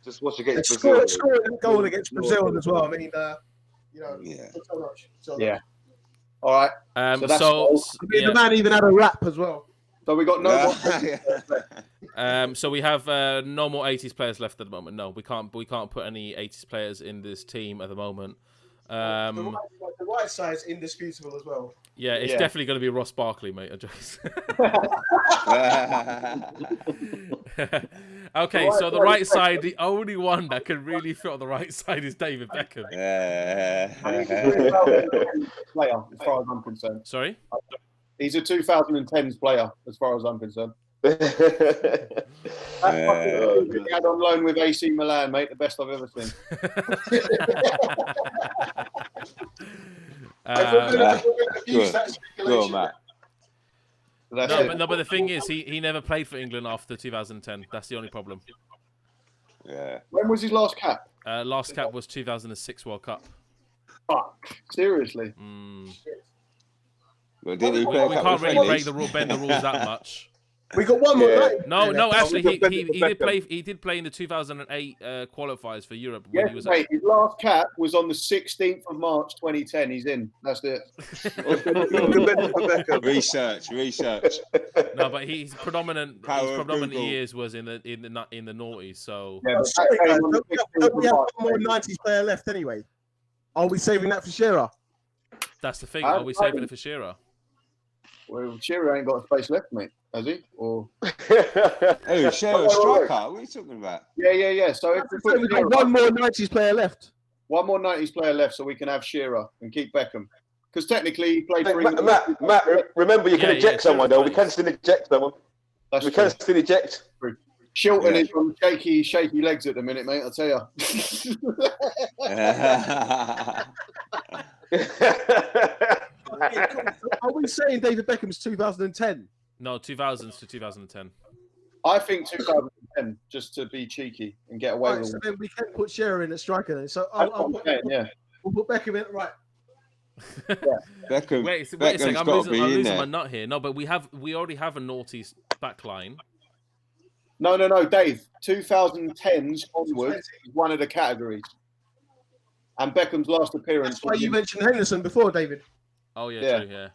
Just watch against Brazil. Scoring a goal against Brazil as well. I mean, so much. Yeah. All right. The man even had a rap as well. So we got no more. So we have no more 80s players left at the moment. No, we can't put any 80s players in this team at the moment. The right side's indisputable as well. Yeah, it's definitely going to be Ross Barkley, mate. Okay, so the right side, the only one that can really fit on the right side is David Beckham. Player, as far as I'm concerned. Sorry? He's a 2010s player, as far as I'm concerned. He had on loan with AC Milan, mate. The best I've ever seen. Go on, Matt. But the thing is, he never played for England after 2010. That's the only problem. Yeah. When was his last cap? Last cap was 2006 World Cup. Fuck. Seriously? Well, didn't he We play a couple can't of really friendlies? bend the rules that much. We got one more night. No, actually, we got he did play in the 2008 qualifiers for Europe. When Yes, he was mate. His last cap was on the 16th of March 2010. He's in. That's it. Research. No, but his predominant Google. years was in the noughties. So Yeah, Don't we have one more 90s player left anyway? Are we saving that for Shearer? that's the thing. Are we saving it for Shearer? Well, Shearer ain't got a space left, mate, has he? Or Oh, Shearer striker. What are you talking about? yeah. So if we put We've got one more 90s player left. one more 90s player left, so we can have Shearer and keep Beckham, because technically he played for England. Matt, remember you can eject someone though. We Shearer can still eject someone. That's We true. can still eject. Shilton is on shaky legs at the minute, mate. I'll tell you. Are we saying David Beckham's 2010? No, 2000s to 2010. I think 2010, just to be cheeky and get away Right, with so it. then we can put Shearer in at striker then. So That's what I'm saying, yeah. we'll put Beckham in. Right. Beckham. Wait a second. Beckham's I'm got to be in losing there. my nut here. No, but we already have a noughties back line. No, Dave. 2010s onwards is one of the categories. And Beckham's last appearance. That's why you mentioned Henderson before, David. Oh yeah, Yeah. true, yeah.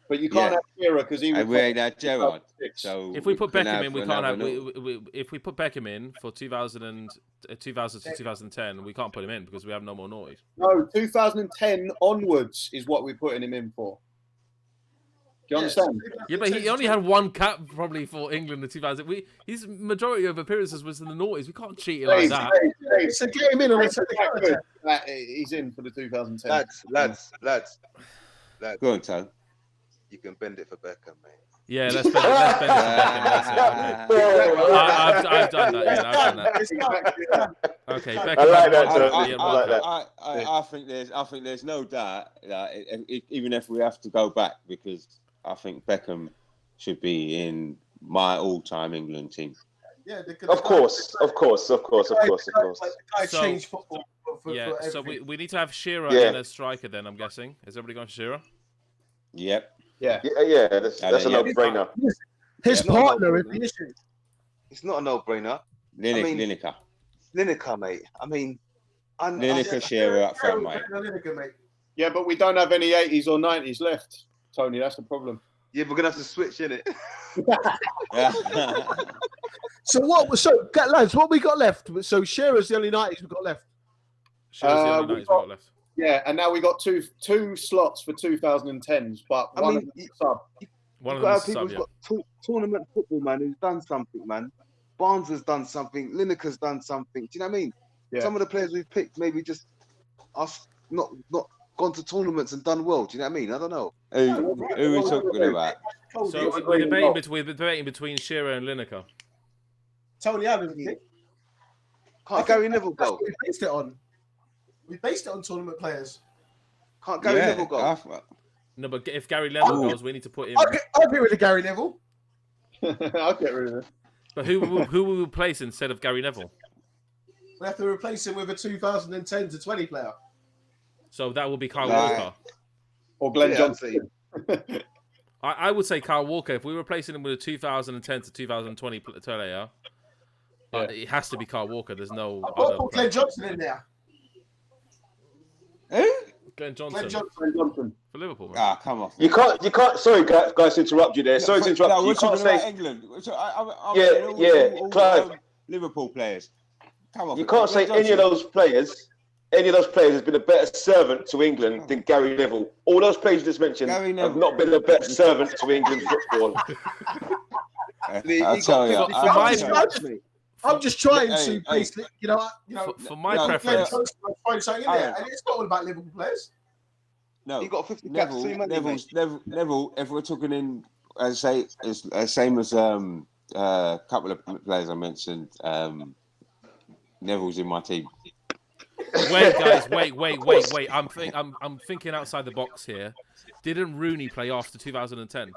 But you can't have Shearer because he was. And we ain't had Gerrard. 2006. So If we put can Beckham in, we can't have. another- If we put Beckham in for 2000 to 2010, we can't put him in because we have no more noughties. No, 2010 onwards is what we're putting him in for. Do you understand? Yeah, but he only had one cap probably for England in 2000. His majority of appearances was in the noughties. We can't cheat it like that. So get him in on a technicality. He's in for the 2010. Lads. Go on, Tom. You can bend it for Beckham, mate. Yeah, let's bend it for Beckham. That's it. Okay. I've done that. Yeah, I've done that. Okay, Beckham. I like that, Joe. Yeah, I like that. I think there's no doubt that even if we have to go back, because I think Beckham should be in my all-time England team. Yeah, Of course. The guy So- changed football for Yeah, so everything. we need to have Shearer Yeah. in as striker then, I'm guessing. Is everybody going for Shearer? Yep. Yeah. Yeah, that's a no-brainer. His Yeah, partner is the issue. It's not a no-brainer. mean- Lineker. Lineker, mate. I mean, Lineker, Shearer up front, mate. Yeah, but we don't have any 80s or 90s left, Tony. That's the problem. yeah, we're gonna have to switch, innit? So lads, what we got left? So Shearer's the only 90s we've got left. Shearer's the only we've 90s we've got- got left. Yeah, and now we got two slots for 2010s, but I one mean, of them is sub. One of You've got to them have is people sub, who's yeah. got tournament football, man, who's done something, man. Barnes has done something. Lineker's done something. Do you know what I mean? Yeah. Some of the players we've picked maybe just us not gone to tournaments and done well. Do you know what I mean? I don't know. Who are we talking about? So we're debating between Shearer and Lineker. Tony Adams. Can't Gary Neville That's go? what we based it on. We based it on tournament players. Can't Gary Neville go? No, but if Gary Neville goes, we need to put him. I'll get rid of Gary Neville. I'll get rid of it. But who will we replace instead of Gary Neville? We have to replace him with a 2010 to 20 player. So that will be Kyle Walker. Or Glenn Johnson. I would say Kyle Walker. If we're replacing him with a 2010 to 2020 player, it has to be Kyle Walker. There's no I'll put Glenn Johnson in there. Who? Glenn Johnson. Glenn Johnson. For Liverpool. Man. Ah, come on. You can't. Sorry, guys, to interrupt you there. Sorry to interrupt you. You can't say England. Clive. Liverpool players. Come on. You can't say any of those players has been a better servant to England than Gary Neville. All those players you just mentioned have not been a better servant to England football. I'll tell you. I'm just trying to, basically, for my preference. Find something in there, and it's not all about Liverpool players. No, he got 50 Neville. If we're talking in, as I say, same as a couple of players I mentioned, Neville's in my team. Wait, guys, wait. I'm thinking outside the box here. Didn't Rooney play after 2010?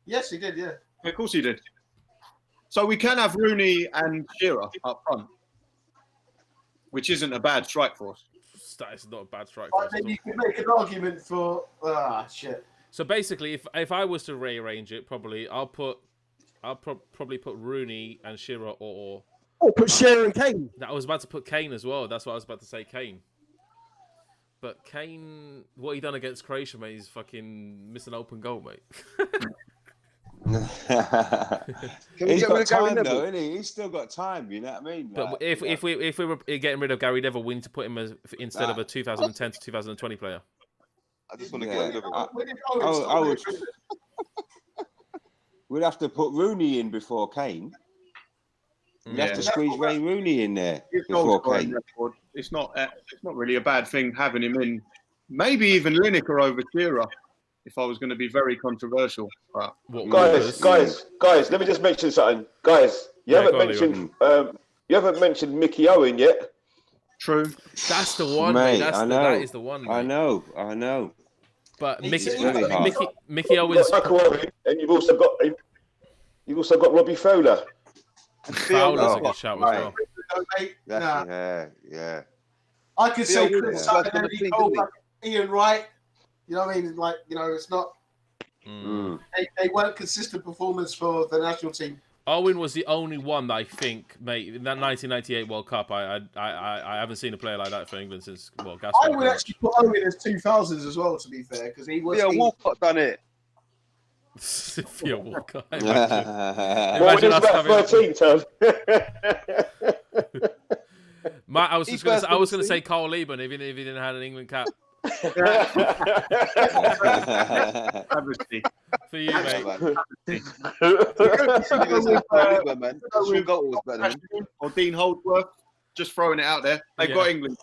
Yes, he did. Yeah, of course he did. So we can have Rooney and Shearer up front, which isn't a bad strike force. That is not a bad strike but force. then you can make an argument for shit. So basically, if I was to rearrange it, probably I'll probably put Rooney and Shearer or put Shearer and Kane. I was about to put Kane as well. That's what I was about to say, Kane. But Kane, what he done against Croatia, mate, he's fucking missing an open goal, mate. He's got time though, isn't he? He's still got time. You know what I mean? But if we were getting rid of Gary Neville, we need to put him as instead of a 2010 to 2020 player. I just want to get rid of him. We'd have to put Rooney in before Kane. We'd have to squeeze Wayne Rooney in there before Kane. It's not really a bad thing having him in. Maybe even Lineker over Shearer, if I was going to be very controversial. But guys, let me just mention something. Guys, you haven't mentioned Mickey Owen yet. True. That's the one, mate. That is the one. Mate. I know. But Mickey Owen's and you've also got Robbie Fowler. Fowler's a good shout as well. Yeah. I could say Chris Sutton, Ian Wright. You know what I mean? Like, it's not. They weren't consistent performance for the national team. Owen was the only one that I think, mate, in that 1998 World Cup. I haven't seen a player like that for England since. Well, I would actually put Owen as 2000s as well, to be fair, because he was. Yeah, Walcott done it. Sophia Walker. Imagine us about 13 times. I was going to say Carl Lieben, even if he didn't have an England cap. For you, mate. Or Dean Holdsworth, just throwing it out there. They've got England.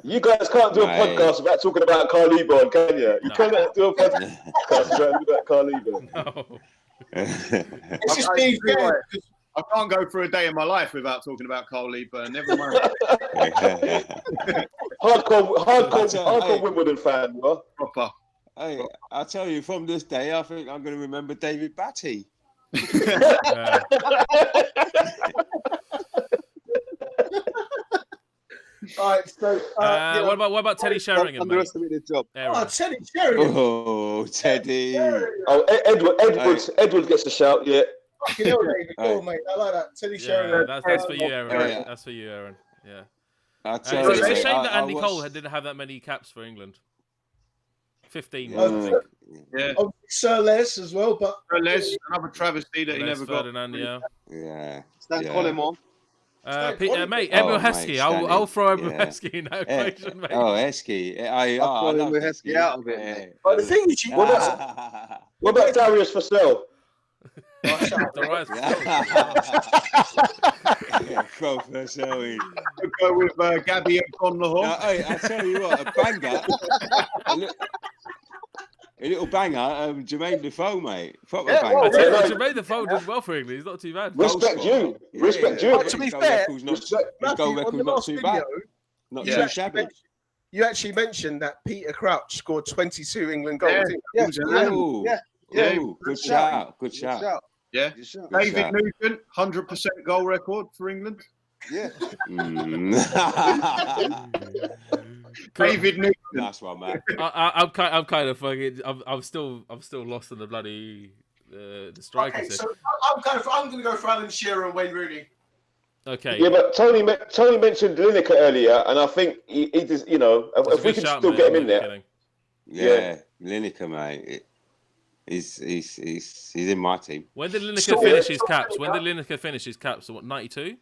You guys can't do a podcast without talking about Carl Lieben, can you? You can't do a podcast about Carl Lieben. No. It's just being fair. I can't go through a day in my life without talking about Carl Lieben. Never mind. hardcore Wimbledon fan, bro. Proper. Hey, I'll tell you, from this day, I think I'm going to remember David Batty. All right, so what about Teddy Sheringham? Underestimated job. Teddy Sheringham. Oh, Teddy. Edward gets a shout. Yeah. Fucking hell, David. Cool, mate. I like that. Teddy Sheringham. That's for you, Aaron. That's for you, Aaron. Yeah. It's a shame that Andy Cole didn't have that many caps for England. 15, I think. Yeah. Sir Les as well, but Sir Les, another travesty that he never Ferdinand, got. Yeah. Stan Collymore. Mate, Emil Heskey. I'll throw Emil Heskey in that equation, mate. Oh, Heskey. I love Heskey out of it. But the thing is, what about Darius Vassell? Professor. Go with Gabby on the horn. I tell you what, a banger. A little banger, Jermaine Defoe, mate. Proper banger. Jermaine Defoe did well for England. He's not too bad. Respect you. To be fair, his goal record's not too bad. Not too shabby. You actually mentioned that Peter Crouch scored 22 England goals. Yeah. Good shout. Yeah. Good shout. David Nugent, 100% goal record for England. Yeah. David Nugent. Nice one, man. I'm kind of fucking. I'm still lost in the bloody the strikers. Okay, so I'm going to go for Alan Shearer and Wayne Rooney. Okay. Yeah, but Tony mentioned Lineker earlier, and I think he just, you know, if we can still get him in there. Yeah, Lineker, mate. He's in my team. When did Lineker finish his caps? When did Lineker finish his caps? What, 92?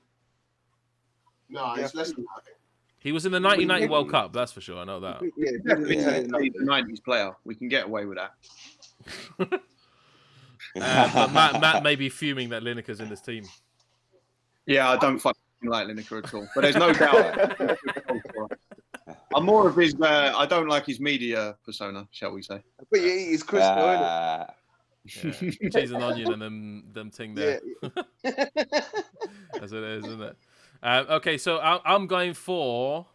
No, it's less than that. He was in the 1990 World Cup, that's for sure. I know that. Yeah, Definitely the 90s player. We can get away with that. But Matt may be fuming that Lineker's in this team. Yeah, I don't fucking like Lineker at all. But there's no doubt. I'm more of his. I don't like his media persona, shall we say? But yeah, he's Crystal, Yeah. Cheese and onion and them thing there. Yeah. As it is, isn't it? Okay, so I'm going for.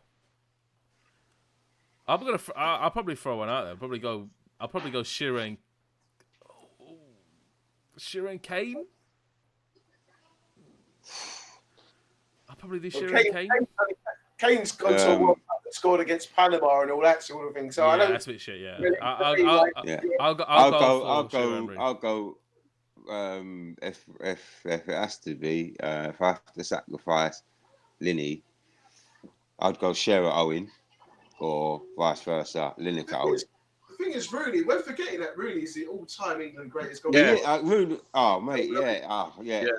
I'll probably throw one out there. I'll probably go Shearer and Kane. I'll probably do Shearer and Kane. Kane's gone to a World Cup and scored against Panama and all that sort of thing. So I don't. That's a bit shit. Yeah. Really I'll go. If it has to be, if I have to sacrifice Linney, I'd go Shearer Owen, or vice versa, Lineker Owen. The thing is, Rooney, we're forgetting that Rooney is the all-time England greatest goalkeeper. Yeah, Rooney. Oh, mate, yeah.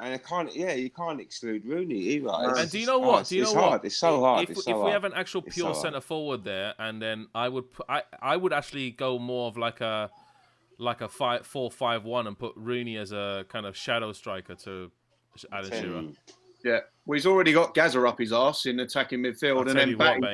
And you can't exclude Rooney either. And do you know what? It's hard. It's so hard. If we have an actual pure centre forward there, and then I would actually go more of like a 4-5-1 and put Rooney as a kind of shadow striker to Alan Shearer. Yeah, well, he's already got Gazza up his arse in attacking midfield, and then batting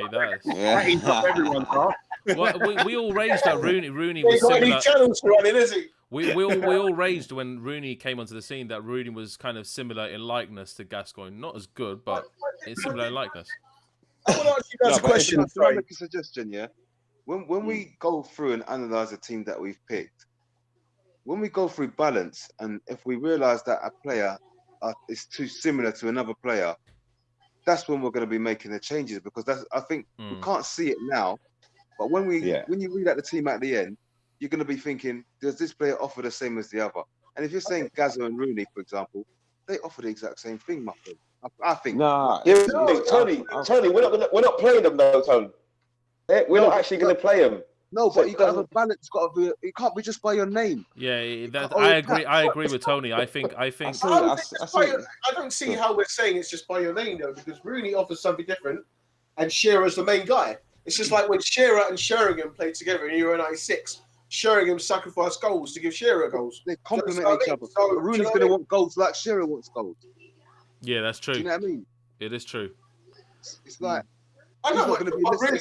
up everyone's arse. Well, we all raged that Rooney was He's got any channels running, is he? We all raged when Rooney came onto the scene that Rooney was kind of similar in likeness to Gascoigne. Not as good, but it's similar in likeness. I want to ask you guys a question. Can I make a suggestion, yeah? When we go through and analyse a team that we've picked, when we go through balance, and if we realise that a player is too similar to another player, that's when we're going to be making the changes, because I think we can't see it now, but when you read out the team at the end, you're going to be thinking, does this player offer the same as the other? And if you're saying Gazza and Rooney, for example, they offer the exact same thing, my friend. I think. Tony, we're not playing them though, Tony. We're not actually going to play them. No, but you got to have a balance. It's got to be. It can't be just by your name. Yeah, I agree. I agree with Tony. I think. I don't see how we're saying it's just by your name though, because Rooney offers something different, and Shearer's the main guy. It's just like when Shearer and Sheringham played together in Euro '96. Sheringham sacrificed goals to give Shearer goals. They complement each other. So Rooney's going to want goals like Shearer wants goals. Yeah, that's true. Do you know what I mean? It is true. It's like. I know,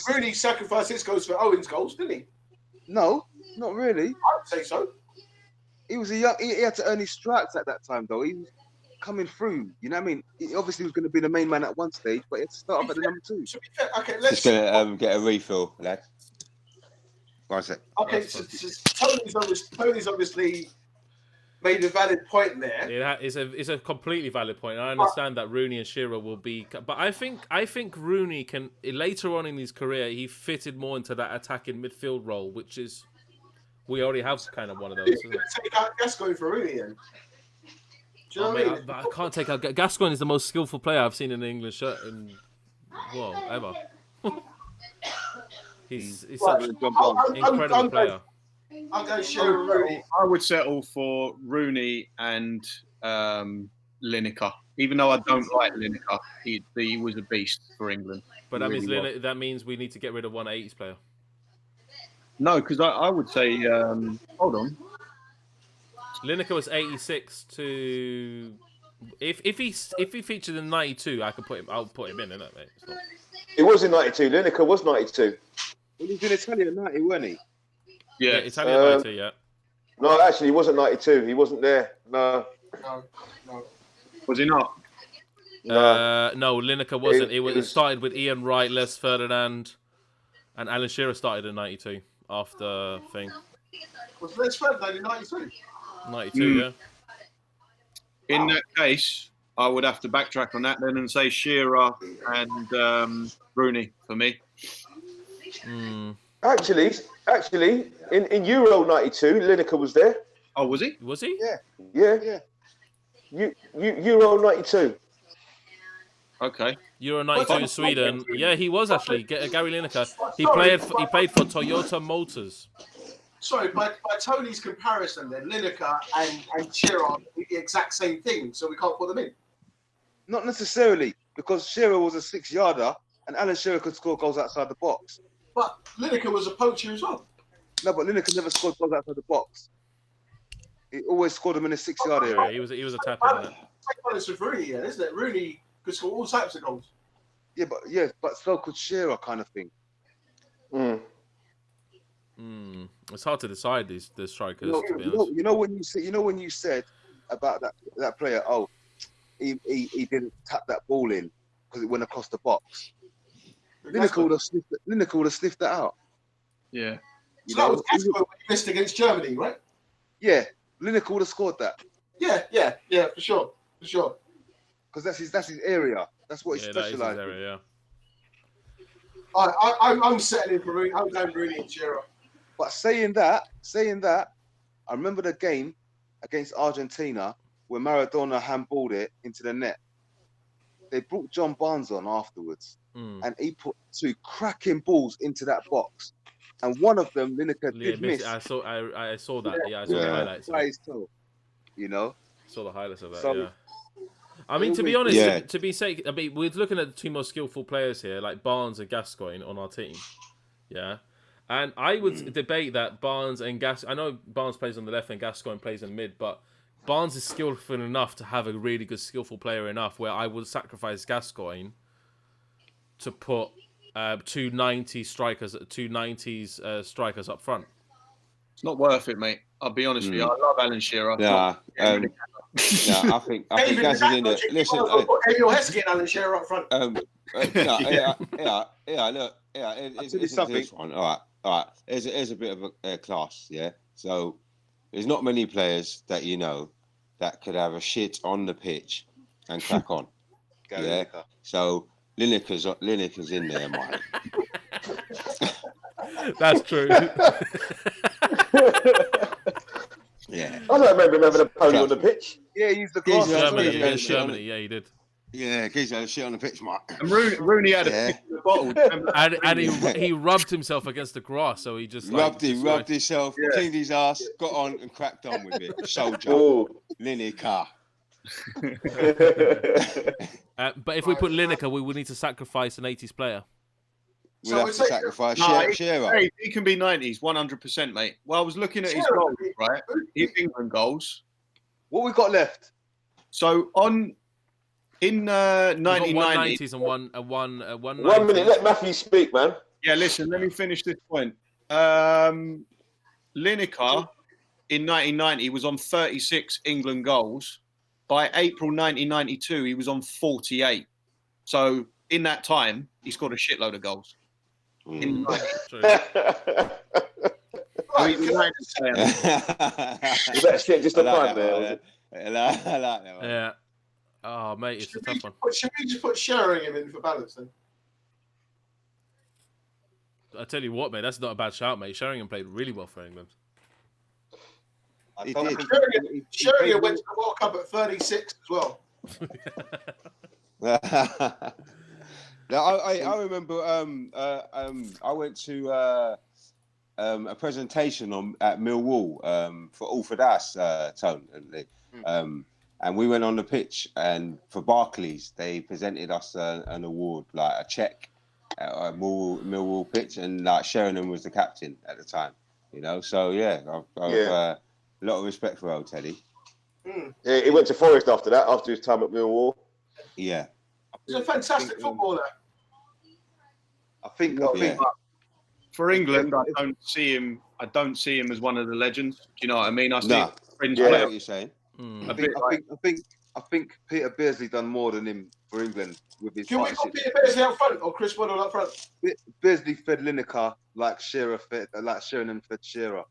Rooney sacrificed his goals for Owen's goals, didn't he? No, not really. I would say so. He was he had to earn his stripes at that time, though. He was coming through. You know what I mean? He obviously was going to be the main man at one stage, but he had to start off at the number 2. Okay, let's just going to get a refill, lad. One sec. Okay, so Tony's obviously made a valid point there. It's a completely valid point. I understand that Rooney and Shearer will be, but I think Rooney can later on in his career he fitted more into that attacking midfield role, which is we already have kind of one of those. You're going to take out Gascoigne for Rooney then? Do you know what I mean? I can't take out Gascoigne is the most skillful player I've seen in the English shirt ever. He's such an incredible player. I'm going to Shearer Rooney. I would settle for Rooney and Lineker. Even though I don't like Lineker, he was a beast for England. But that means we need to get rid of one 80s player. No, because I would say, hold on. Lineker was 86 to. If he featured in 92, I'll put him in, innit, mate? It was in 92. Lineker was 92. Well, he's in Italian 90, wasn't he? Yeah, Italian 92, yeah. No, actually, he wasn't 92. He wasn't there. No. Was he not? No, Lineker wasn't. It started with Ian Wright, Les Ferdinand, and Alan Shearer started in 92 after thing. Was Les Ferdinand in 92? 92, yeah. In that case, I would have to backtrack on that then and say Shearer and Rooney for me. Actually, in Euro '92, Lineker was there. Oh, was he? Was he? Yeah. Euro '92. Okay. Euro '92 in Sweden. Yeah, he was actually Gary Lineker. He played for Toyota Motors. Sorry, by Tony's comparison, then Lineker and Shearer are the exact same thing, so we can't put them in. Not necessarily, because Shearer was a 6-yarder, and Alan Shearer could score goals outside the box. But Lineker was a poacher as well. No, but Lineker never scored goals outside the box. He always scored them in the 6-yard area. Yeah, he was a tapper. Take balance with Rooney, then, isn't it? Rooney could score all types of goals. Yeah, but so could Shearer, kind of thing. It's hard to decide these strikers. To be honest. You know when you said about that player. Oh, he didn't tap that ball in because it went across the box. Lineker would have sniffed that out. Yeah. So that was Gascoigne when he missed against Germany, right? Yeah, Lineker would have scored that. Yeah, for sure. Because that's his area. That's what he specializes in. Area, I'm settling for Rooney. I'm going Rooney and Shearer. But saying that, I remember the game against Argentina where Maradona handballed it into the net. They brought John Barnes on afterwards, and he put 2 cracking balls into that box, and one of them Lineker did miss. I saw that. Yeah, I saw the highlights. You know, saw the highlights of that. So, yeah. I mean, to be honest, to be safe, I mean, we're looking at the 2 most skillful players here, like Barnes and Gascoigne on our team. Yeah. And I would debate that Barnes and I know Barnes plays on the left and Gascoigne plays in mid, but Barnes is skillful enough to have a really good skillful player enough where I would sacrifice Gascoigne to put 2 90s strikers up front. It's not worth it, mate. I'll be honest with you. I love Alan Shearer. Yeah. I think Gaz is in it. Listen, you're Heskey and Alan Shearer up front. It's something. All right. There's a bit of a class, yeah. So there's not many players that you know that could have a shit on the pitch and crack on. Yeah. So Lineker's in there, Mike. That's true. Yeah. I don't remember him having a pony on the pitch. Yeah, he used the class. Germany, yeah, he did. Yeah, he's had a shit on the pitch, Mike. And Rooney had a piss in the bottle. and he rubbed himself against the grass, so he just rubbed himself, cleaned his ass, got on and cracked on with it. Soldier, Lineker. But if we put Lineker, we would need to sacrifice an 80s player. We'll have to sacrifice Shearer. Hey, he can be 90s, 100%, mate. Well, I was looking at his goals, right? His England goals. What we got left? So in 1990, 190s and one 1 minute. Let Matthew speak, man. Yeah, listen. Let me finish this point. Lineker in 1990 was on 36 England goals. By April 1992, he was on 48. So in that time, he scored a shitload of goals. In That shit just a fun there. I like that one. Yeah. Oh, mate, it's a tough one. Should we just put Sheringham in for balance then? I tell you what, mate, that's not a bad shout, mate. Sheringham played really well for England. He did. Sheringham went to the World Cup at 36 as well. I remember I went to a presentation at Millwall for All for Das, Tone and Lee. And we went on the pitch, and for Barclays, they presented us an award, like a check at a Millwall pitch, and like Sheringham was the captain at the time, you know. So yeah, I've a lot of respect for old Teddy. Yeah, he went to Forest after that, after his time at Millwall. Yeah, he's a fantastic footballer. I think for England, I don't see him as one of the legends. Do you know what I mean? I see what you're saying. I think Peter Beardsley done more than him for England with his. Can we put Peter Beardsley up front or Chris Waddle up front? Beardsley fed Lineker like Sheringham fed Shearer.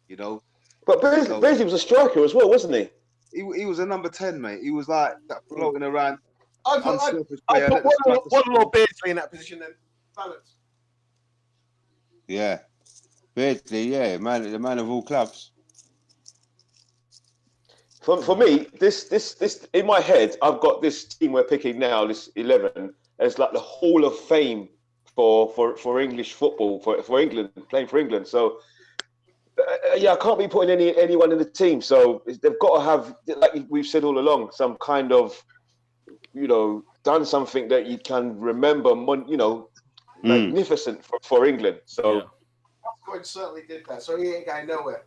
You know. But Beardsley was a striker as well, wasn't he? he was a number 10, mate. He was like that floating around. I put one Lord Beardsley in that position then. Balance. Yeah. Beardsley, yeah, the man of all clubs. For me, this in my head, I've got this team we're picking now, this 11, as like the Hall of Fame for English football, for England, playing for England. So yeah, I can't be putting anyone in the team. So they've got to have, like we've said all along, some kind of, done something that you can remember, magnificent for England. So Gascoigne certainly did that. So he ain't going nowhere.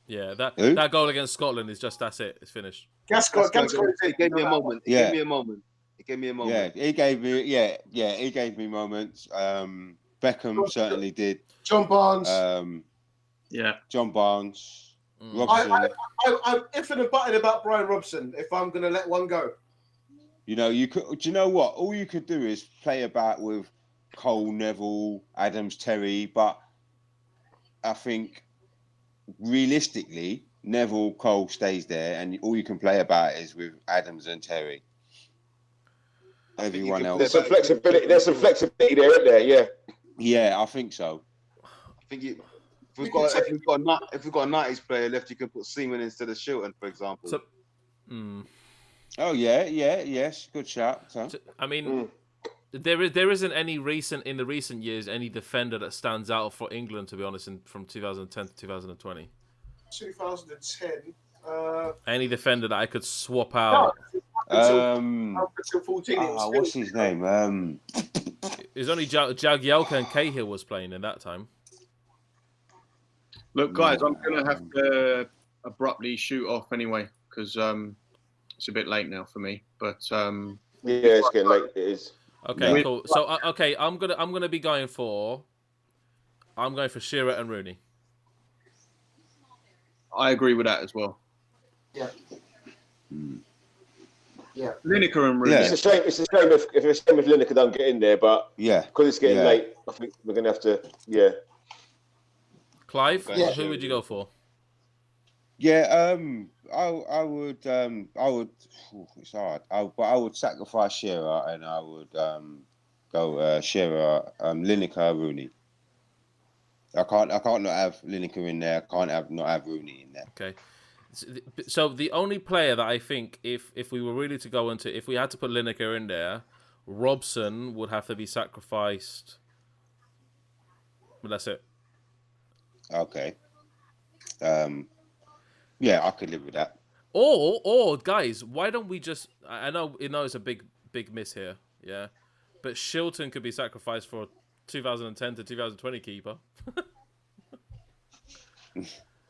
Yeah, that goal against Scotland is just, that's it. It's finished. Gascoigne gave me a moment. He gave me a moment. Yeah, he gave me moments. Beckham certainly did. John Barnes. John Barnes. Robson. I'm ifing and butting about Brian Robson if I'm going to let one go. You could. Do you know what? All you could do is play about with Cole, Neville, Adams, Terry. But I think realistically, Neville, Cole stays there, and all you can play about is with Adams and Terry. Everyone else. There's some flexibility. There's some flexibility there, isn't there? Yeah. Yeah, I think so. I think if we've got a 90s player left, you can put Seaman instead of Shilton, for example. Oh yes, good shout. I mean, there isn't any in the recent years any defender that stands out for England, to be honest, from 2010 to 2020. 2010. Any defender that I could swap out. Until 14. What's his name? It was only Jagielka and Cahill was playing in that time. Look, guys, I'm going to have to abruptly shoot off anyway because it's a bit late now for me. But yeah, it's getting late. It is. Okay, cool. So I'm gonna be going for Shearer and Rooney. I agree with that as well. Yeah. Yeah. Lineker and Rooney. Yeah. It's a shame if Lineker don't get in there, but because it's getting late, I think we're gonna have to. Yeah. Clive, who would you go for? Yeah, I would. It's hard. But I would sacrifice Shearer, and I would go Shearer, Lineker, Rooney. I can't not have Lineker in there. I can't not have Rooney in there. Okay. So the only player that I think, if we were really to go into, if we had to put Lineker in there, Robson would have to be sacrificed. But that's it. Okay. Yeah, I could live with that. Or guys, why don't we just? I know it's a big miss here, yeah, but Shilton could be sacrificed for 2010 to 2020 keeper.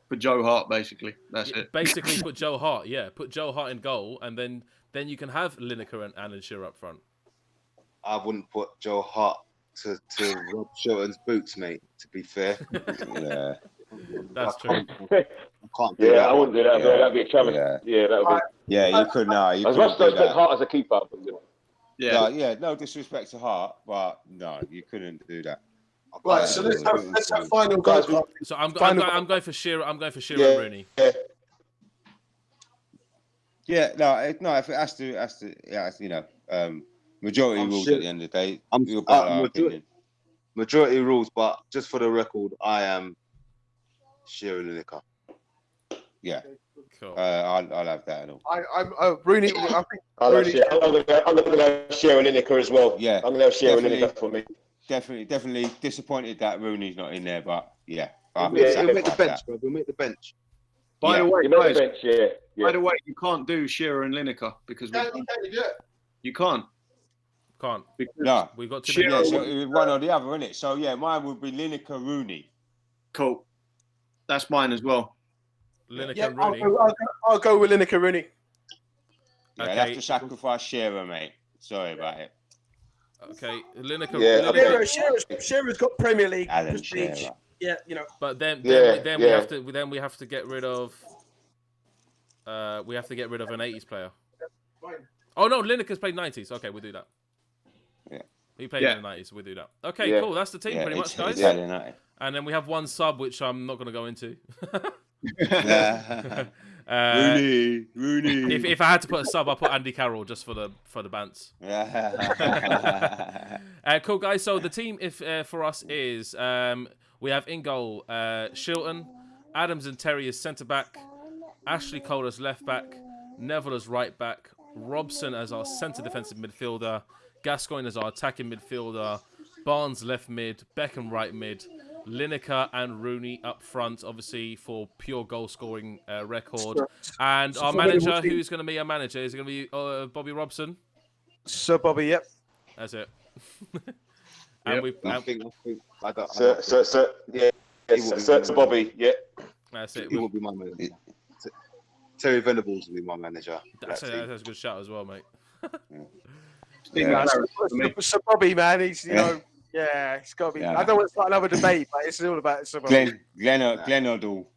For Joe Hart, basically. That's it. Basically, put Joe Hart. Yeah, put Joe Hart in goal, and then you can have Lineker and Alan Shearer up front. I wouldn't put Joe Hart to Rob Shilton's boots, mate. To be fair. Yeah. That's true. I can't do that. I wouldn't do that. Yeah. That'd be a travesty. Yeah, that would be. Yeah, you could now. As much as I Hart as a keeper. Yeah. No disrespect to Hart, but no, you couldn't do that. Right, so let's have final guys. So I'm going for Shearer. I'm going for Shearer and Rooney. Yeah, no. If it has to, majority rules at the end of the day. Majority rules, but just for the record, I am Shearer Lineker. Yeah. Cool. I'll have that and all. I'm Rooney. I think I'm going to have Shearer and Lineker as well. Yeah. I'm going to have Shearer and Lineker for me. Definitely disappointed that Rooney's not in there, but yeah. We'll make the bench, bro. We'll make the bench. By the way, guys, by the way, you can't do Shearer and Lineker because you can't. Can't. No, we've got to Shearer, so one or the other, innit? So yeah, mine would be Lineker, Rooney. Cool. That's mine as well. Lineker, Rooney. I'll go with Lineker, Rooney. Yeah, I'd have to sacrifice Shearer, mate. Sorry about it. Okay, Lineker. Yeah, Shearer's got Premier League prestige. Yeah, But then we have to get rid of. We have to get rid of an 80s player. Fine. Oh no, Lineker's played 90s. Okay, we'll do that. Yeah. He played in the 90s, so we'll do that. Okay, cool. That's the team pretty much, guys. And then we have one sub, which I'm not going to go into. Rooney. If I had to put a sub, I'd put Andy Carroll just for the bants. Cool, guys. So the team for us is we have in goal Shilton, Adams and Terry as centre back, Ashley Cole as left back, Neville as right back, Robson as our centre defensive midfielder, Gascoigne as our attacking midfielder, Barnes left mid, Beckham right mid, Lineker and Rooney up front, obviously for pure goal scoring record. And our manager, who's going to be our manager, is going to be Bobby Robson. Sir Bobby, yep. That's it. And yep. I think Sir Bobby, yeah. That's it. He will be my manager. Terry Venables will be my manager. That's a good shout as well, mate. Sir Bobby, man, he's it's got to be. I don't want to start another debate, but it's all about Sir Bobby. Glenn O'Donnell.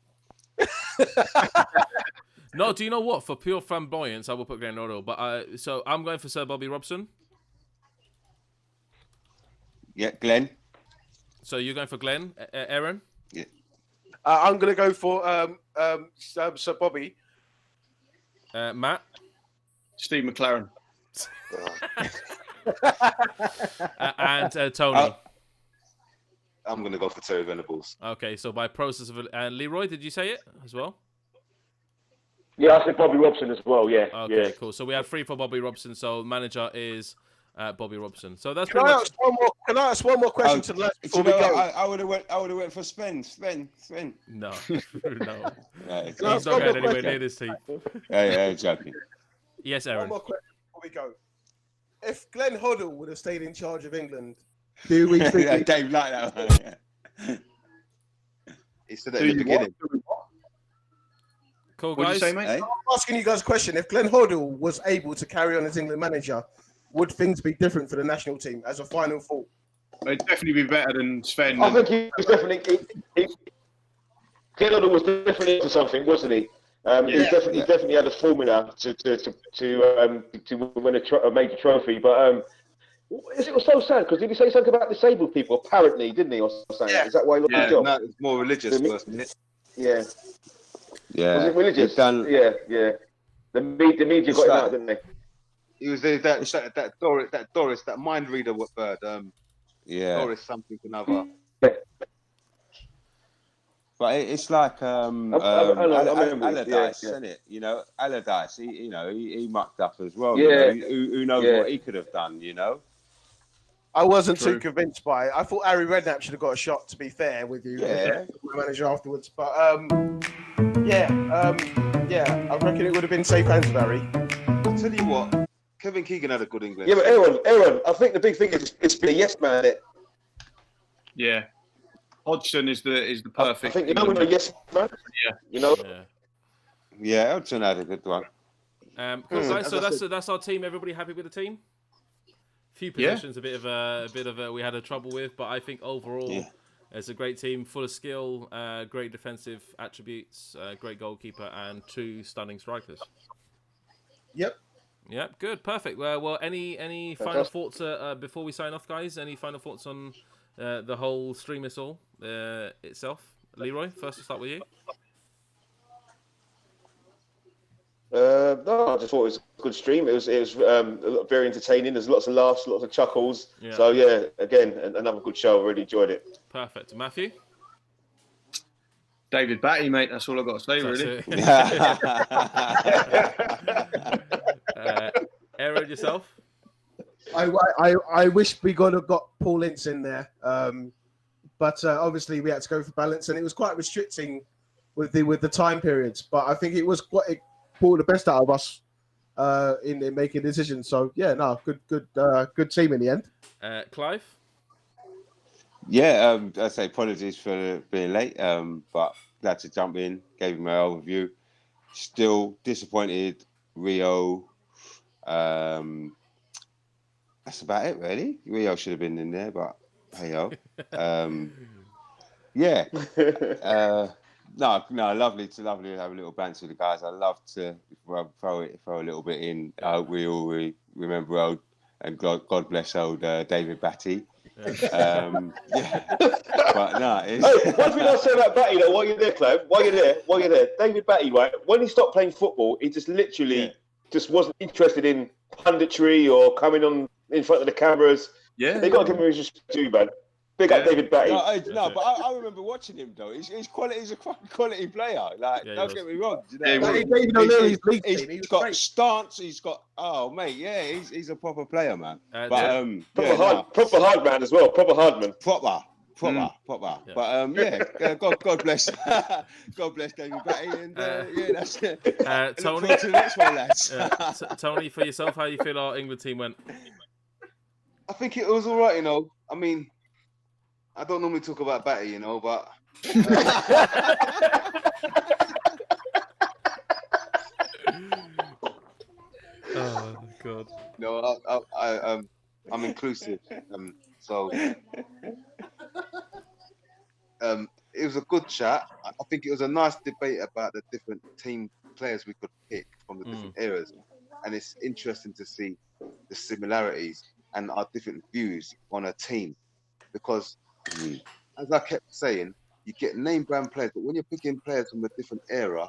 No, do you know what? For pure flamboyance, I will put Glenn O'Donnell. But so I'm going for Sir Bobby Robson. Yeah, Glenn. So you're going for Glenn, Aaron? Yeah. I'm going to go for Sir Bobby. Matt? Steve McLaren. And Tony? I'm going to go for Terry Venables. Okay, so by process of... And Leroy, did you say it as well? Yeah, I said Bobby Robson as well, yeah. Okay, yeah. cool. So we had 3 for Bobby Robson, so manager is Bobby Robson. So that's Can I ask one more question to the last before we go? I would have went for Sven. No. No. He's not going anywhere near this team. Yeah, joking. Yes, Aaron. One more question before we go. If Glenn Hoddle would have stayed in charge of England, do we think... Dave like that one. He said that in the beginning. Cool, What guys. did you say, mate? I'm asking you guys a question. If Glenn Hoddle was able to carry on as England manager, would things be different for the national team as a final thought? It'd definitely be better than Sven. I think he was definitely... Glenn Hoddle was definitely into something, wasn't he? He definitely had a formula to win a major trophy, but it was so sad because did he say something about disabled people? Apparently, didn't he? Or something? Yeah. Is that why he lost his job? No, it's more religious, wasn't it? Yeah. Yeah. Was it religious? Yeah. The media got him out, didn't they? He was that Doris, that mind reader bird. Doris something another. But it's like Allardyce, isn't it? You know, Allardyce. He mucked up as well. Yeah. You know? Who knows what he could have done? You know. I wasn't too convinced by it. I thought Harry Redknapp should have got a shot. To be fair with you, manager afterwards. But I reckon it would have been safe hands of Harry. I'll tell you what, Kevin Keegan had a good England. Yeah, but Aaron, I think the big thing is it's been a yes man. Yeah. Hodgson is the perfect. I think when a yes man. Yeah. Yeah, Hodgson had a good one. Cool, guys. So that's our team. Everybody happy with the team? Few positions, a bit of we had a trouble with, but I think overall it's a great team, full of skill, great defensive attributes, great goalkeeper, and 2 stunning strikers. Yep. Yep. Good. Perfect. Well, any final thoughts before we sign off, guys? Any final thoughts on the whole stream itself? Leroy, first to start with you. No, I just thought it was a good stream. It was very entertaining. There's lots of laughs, lots of chuckles. Yeah. So yeah, again, another good show. I really enjoyed it. Perfect. Matthew? David Batty, mate. That's all I've got to say, really. Aaron, yourself? I wish we could have got Paul Ince in there, but obviously we had to go for balance, and it was quite restricting with the time periods. But I think it brought the best out of us in making decisions. So yeah, no, good team in the end. Clive? Yeah, I say apologies for being late, but glad to jump in. Gave him my overview. Still disappointed. Rio. That's about it, really. Rio should have been in there, but hey ho. Yeah. No, lovely to have a little banter with the guys. I love to throw a little bit in. We all remember old and God bless old David Batty. Yeah. But no, Hey, one thing I'll say about Batty, though, while you're there, Clive, while you're there, David Batty, right? When he stopped playing football, he just literally just wasn't interested in punditry or coming on in front of the cameras. Yeah, They got to give him his respect too, man. Big up David Batty. No, but I remember watching him though. He's quality. He's a quality player. Like, don't get me wrong. You know, he's got stance. He's got mate. Yeah, he's a proper player, man. Proper hard man as well. Proper hard man. Proper. Yeah. But God bless, God bless David Batty, and that's it. Tony, to the next one, lads. Tony, for yourself, how you feel our England team went? I think it was all right, you know. I mean, I don't normally talk about Batty, you know, but Oh God. no, I'm inclusive, so it was a good chat. I think it was a nice debate about the different team players we could pick from the different eras, and it's interesting to see the similarities and our different views on a team, because as I kept saying, you get name brand players, but when you're picking players from a different era,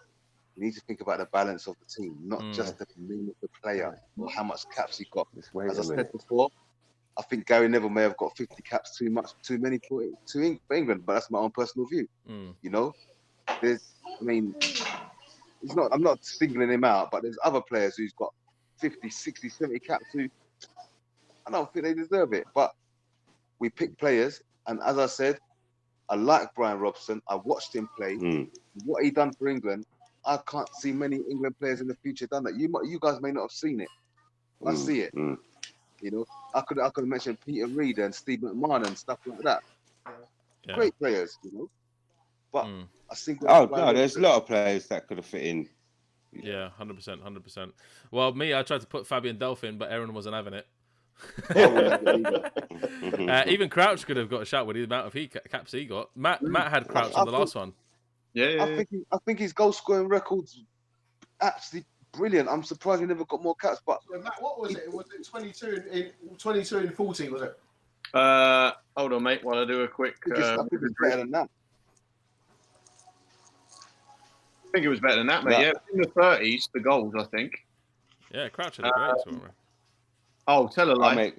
you need to think about the balance of the team, not just the name of the player or how much caps he got. As I said before, I think Gary Neville may have got 50 caps too many for England, but that's my own personal view. You know, I'm not singling him out, but there's other players who's got 50, 60, 70 caps who I don't think they deserve it. But we pick players, and as I said, I like Brian Robson. I watched him play. What he done for England, I can't see many England players in the future done that. You guys may not have seen it. I see it. You know, I could mention Peter Reid and Steve McMahon and stuff like that. Yeah. Great players, you know. But I think there's a lot of players that could have fit in. Yeah, 100%. Well, I tried to put Fabian Delphin, but Aaron wasn't having it. Even Crouch could have got a shot with the amount of caps he got. Matt had Crouch on the last one. I think his goal scoring record's absolutely brilliant. I'm surprised he never got more caps. But Matt, what was it? Was it 22 and 40? Was it? Hold on, mate. While I do a quick. I think it's better than that. I think it was better than that, mate. Yeah, in the 30s, the goals, I think. Yeah, Crouch had a great scorer. Oh, tell a lie. Mate,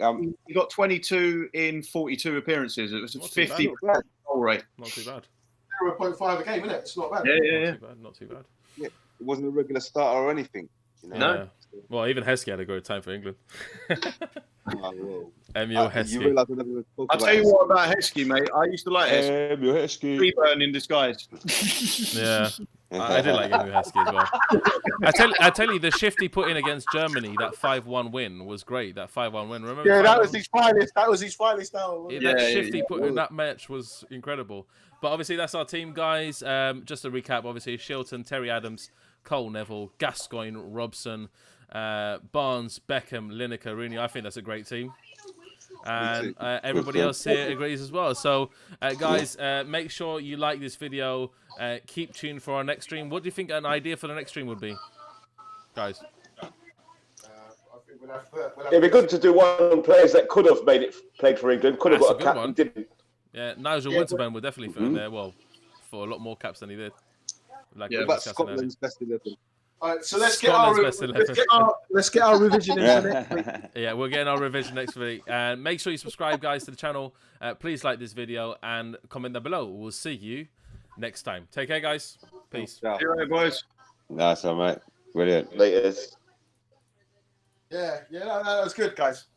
he got 22 in 42 appearances. It was a 50 goal rate. Not too bad. 0.5 a game, isn't it? It's not bad. Yeah. Not too bad. Yeah, it wasn't a regular starter or anything. You know? No. Well, even Heskey had a great time for England. Emil Heskey. I'll tell you what about Heskey, mate. I used to like Heskey. Freeburn in disguise. Yeah. I did like Emil Heskey as well. I tell you, the shift he put in against Germany, that 5-1 win was great. That 5-1 win, remember? Yeah, that was his finest. That was his finest hour. That shift he put in that match was incredible. But obviously, that's our team, guys. Just to recap, obviously, Shilton, Terry Adams, Cole, Neville, Gascoigne, Robson, Barnes, Beckham, Lineker, Rooney. I think that's a great team. And everybody else here agrees as well. So, guys, make sure you like this video. Keep tuned for our next stream. What do you think an idea for the next stream would be, guys? I think we'll It'd be good to do one on players that could have played for England, could have got a cap and didn't. Yeah, Nigel Winterburn would definitely fit in there. Well, for a lot more caps than he did. But Scotland's best 11. All right, so let's get our revision into next week. Yeah, we're getting our revision next week. And make sure you subscribe, guys, to the channel. Please like this video and comment down below. We'll see you next time. Take care, guys. Peace. See you later, boys. Nice one, mate. Brilliant. Laters. Yeah, that was good, guys.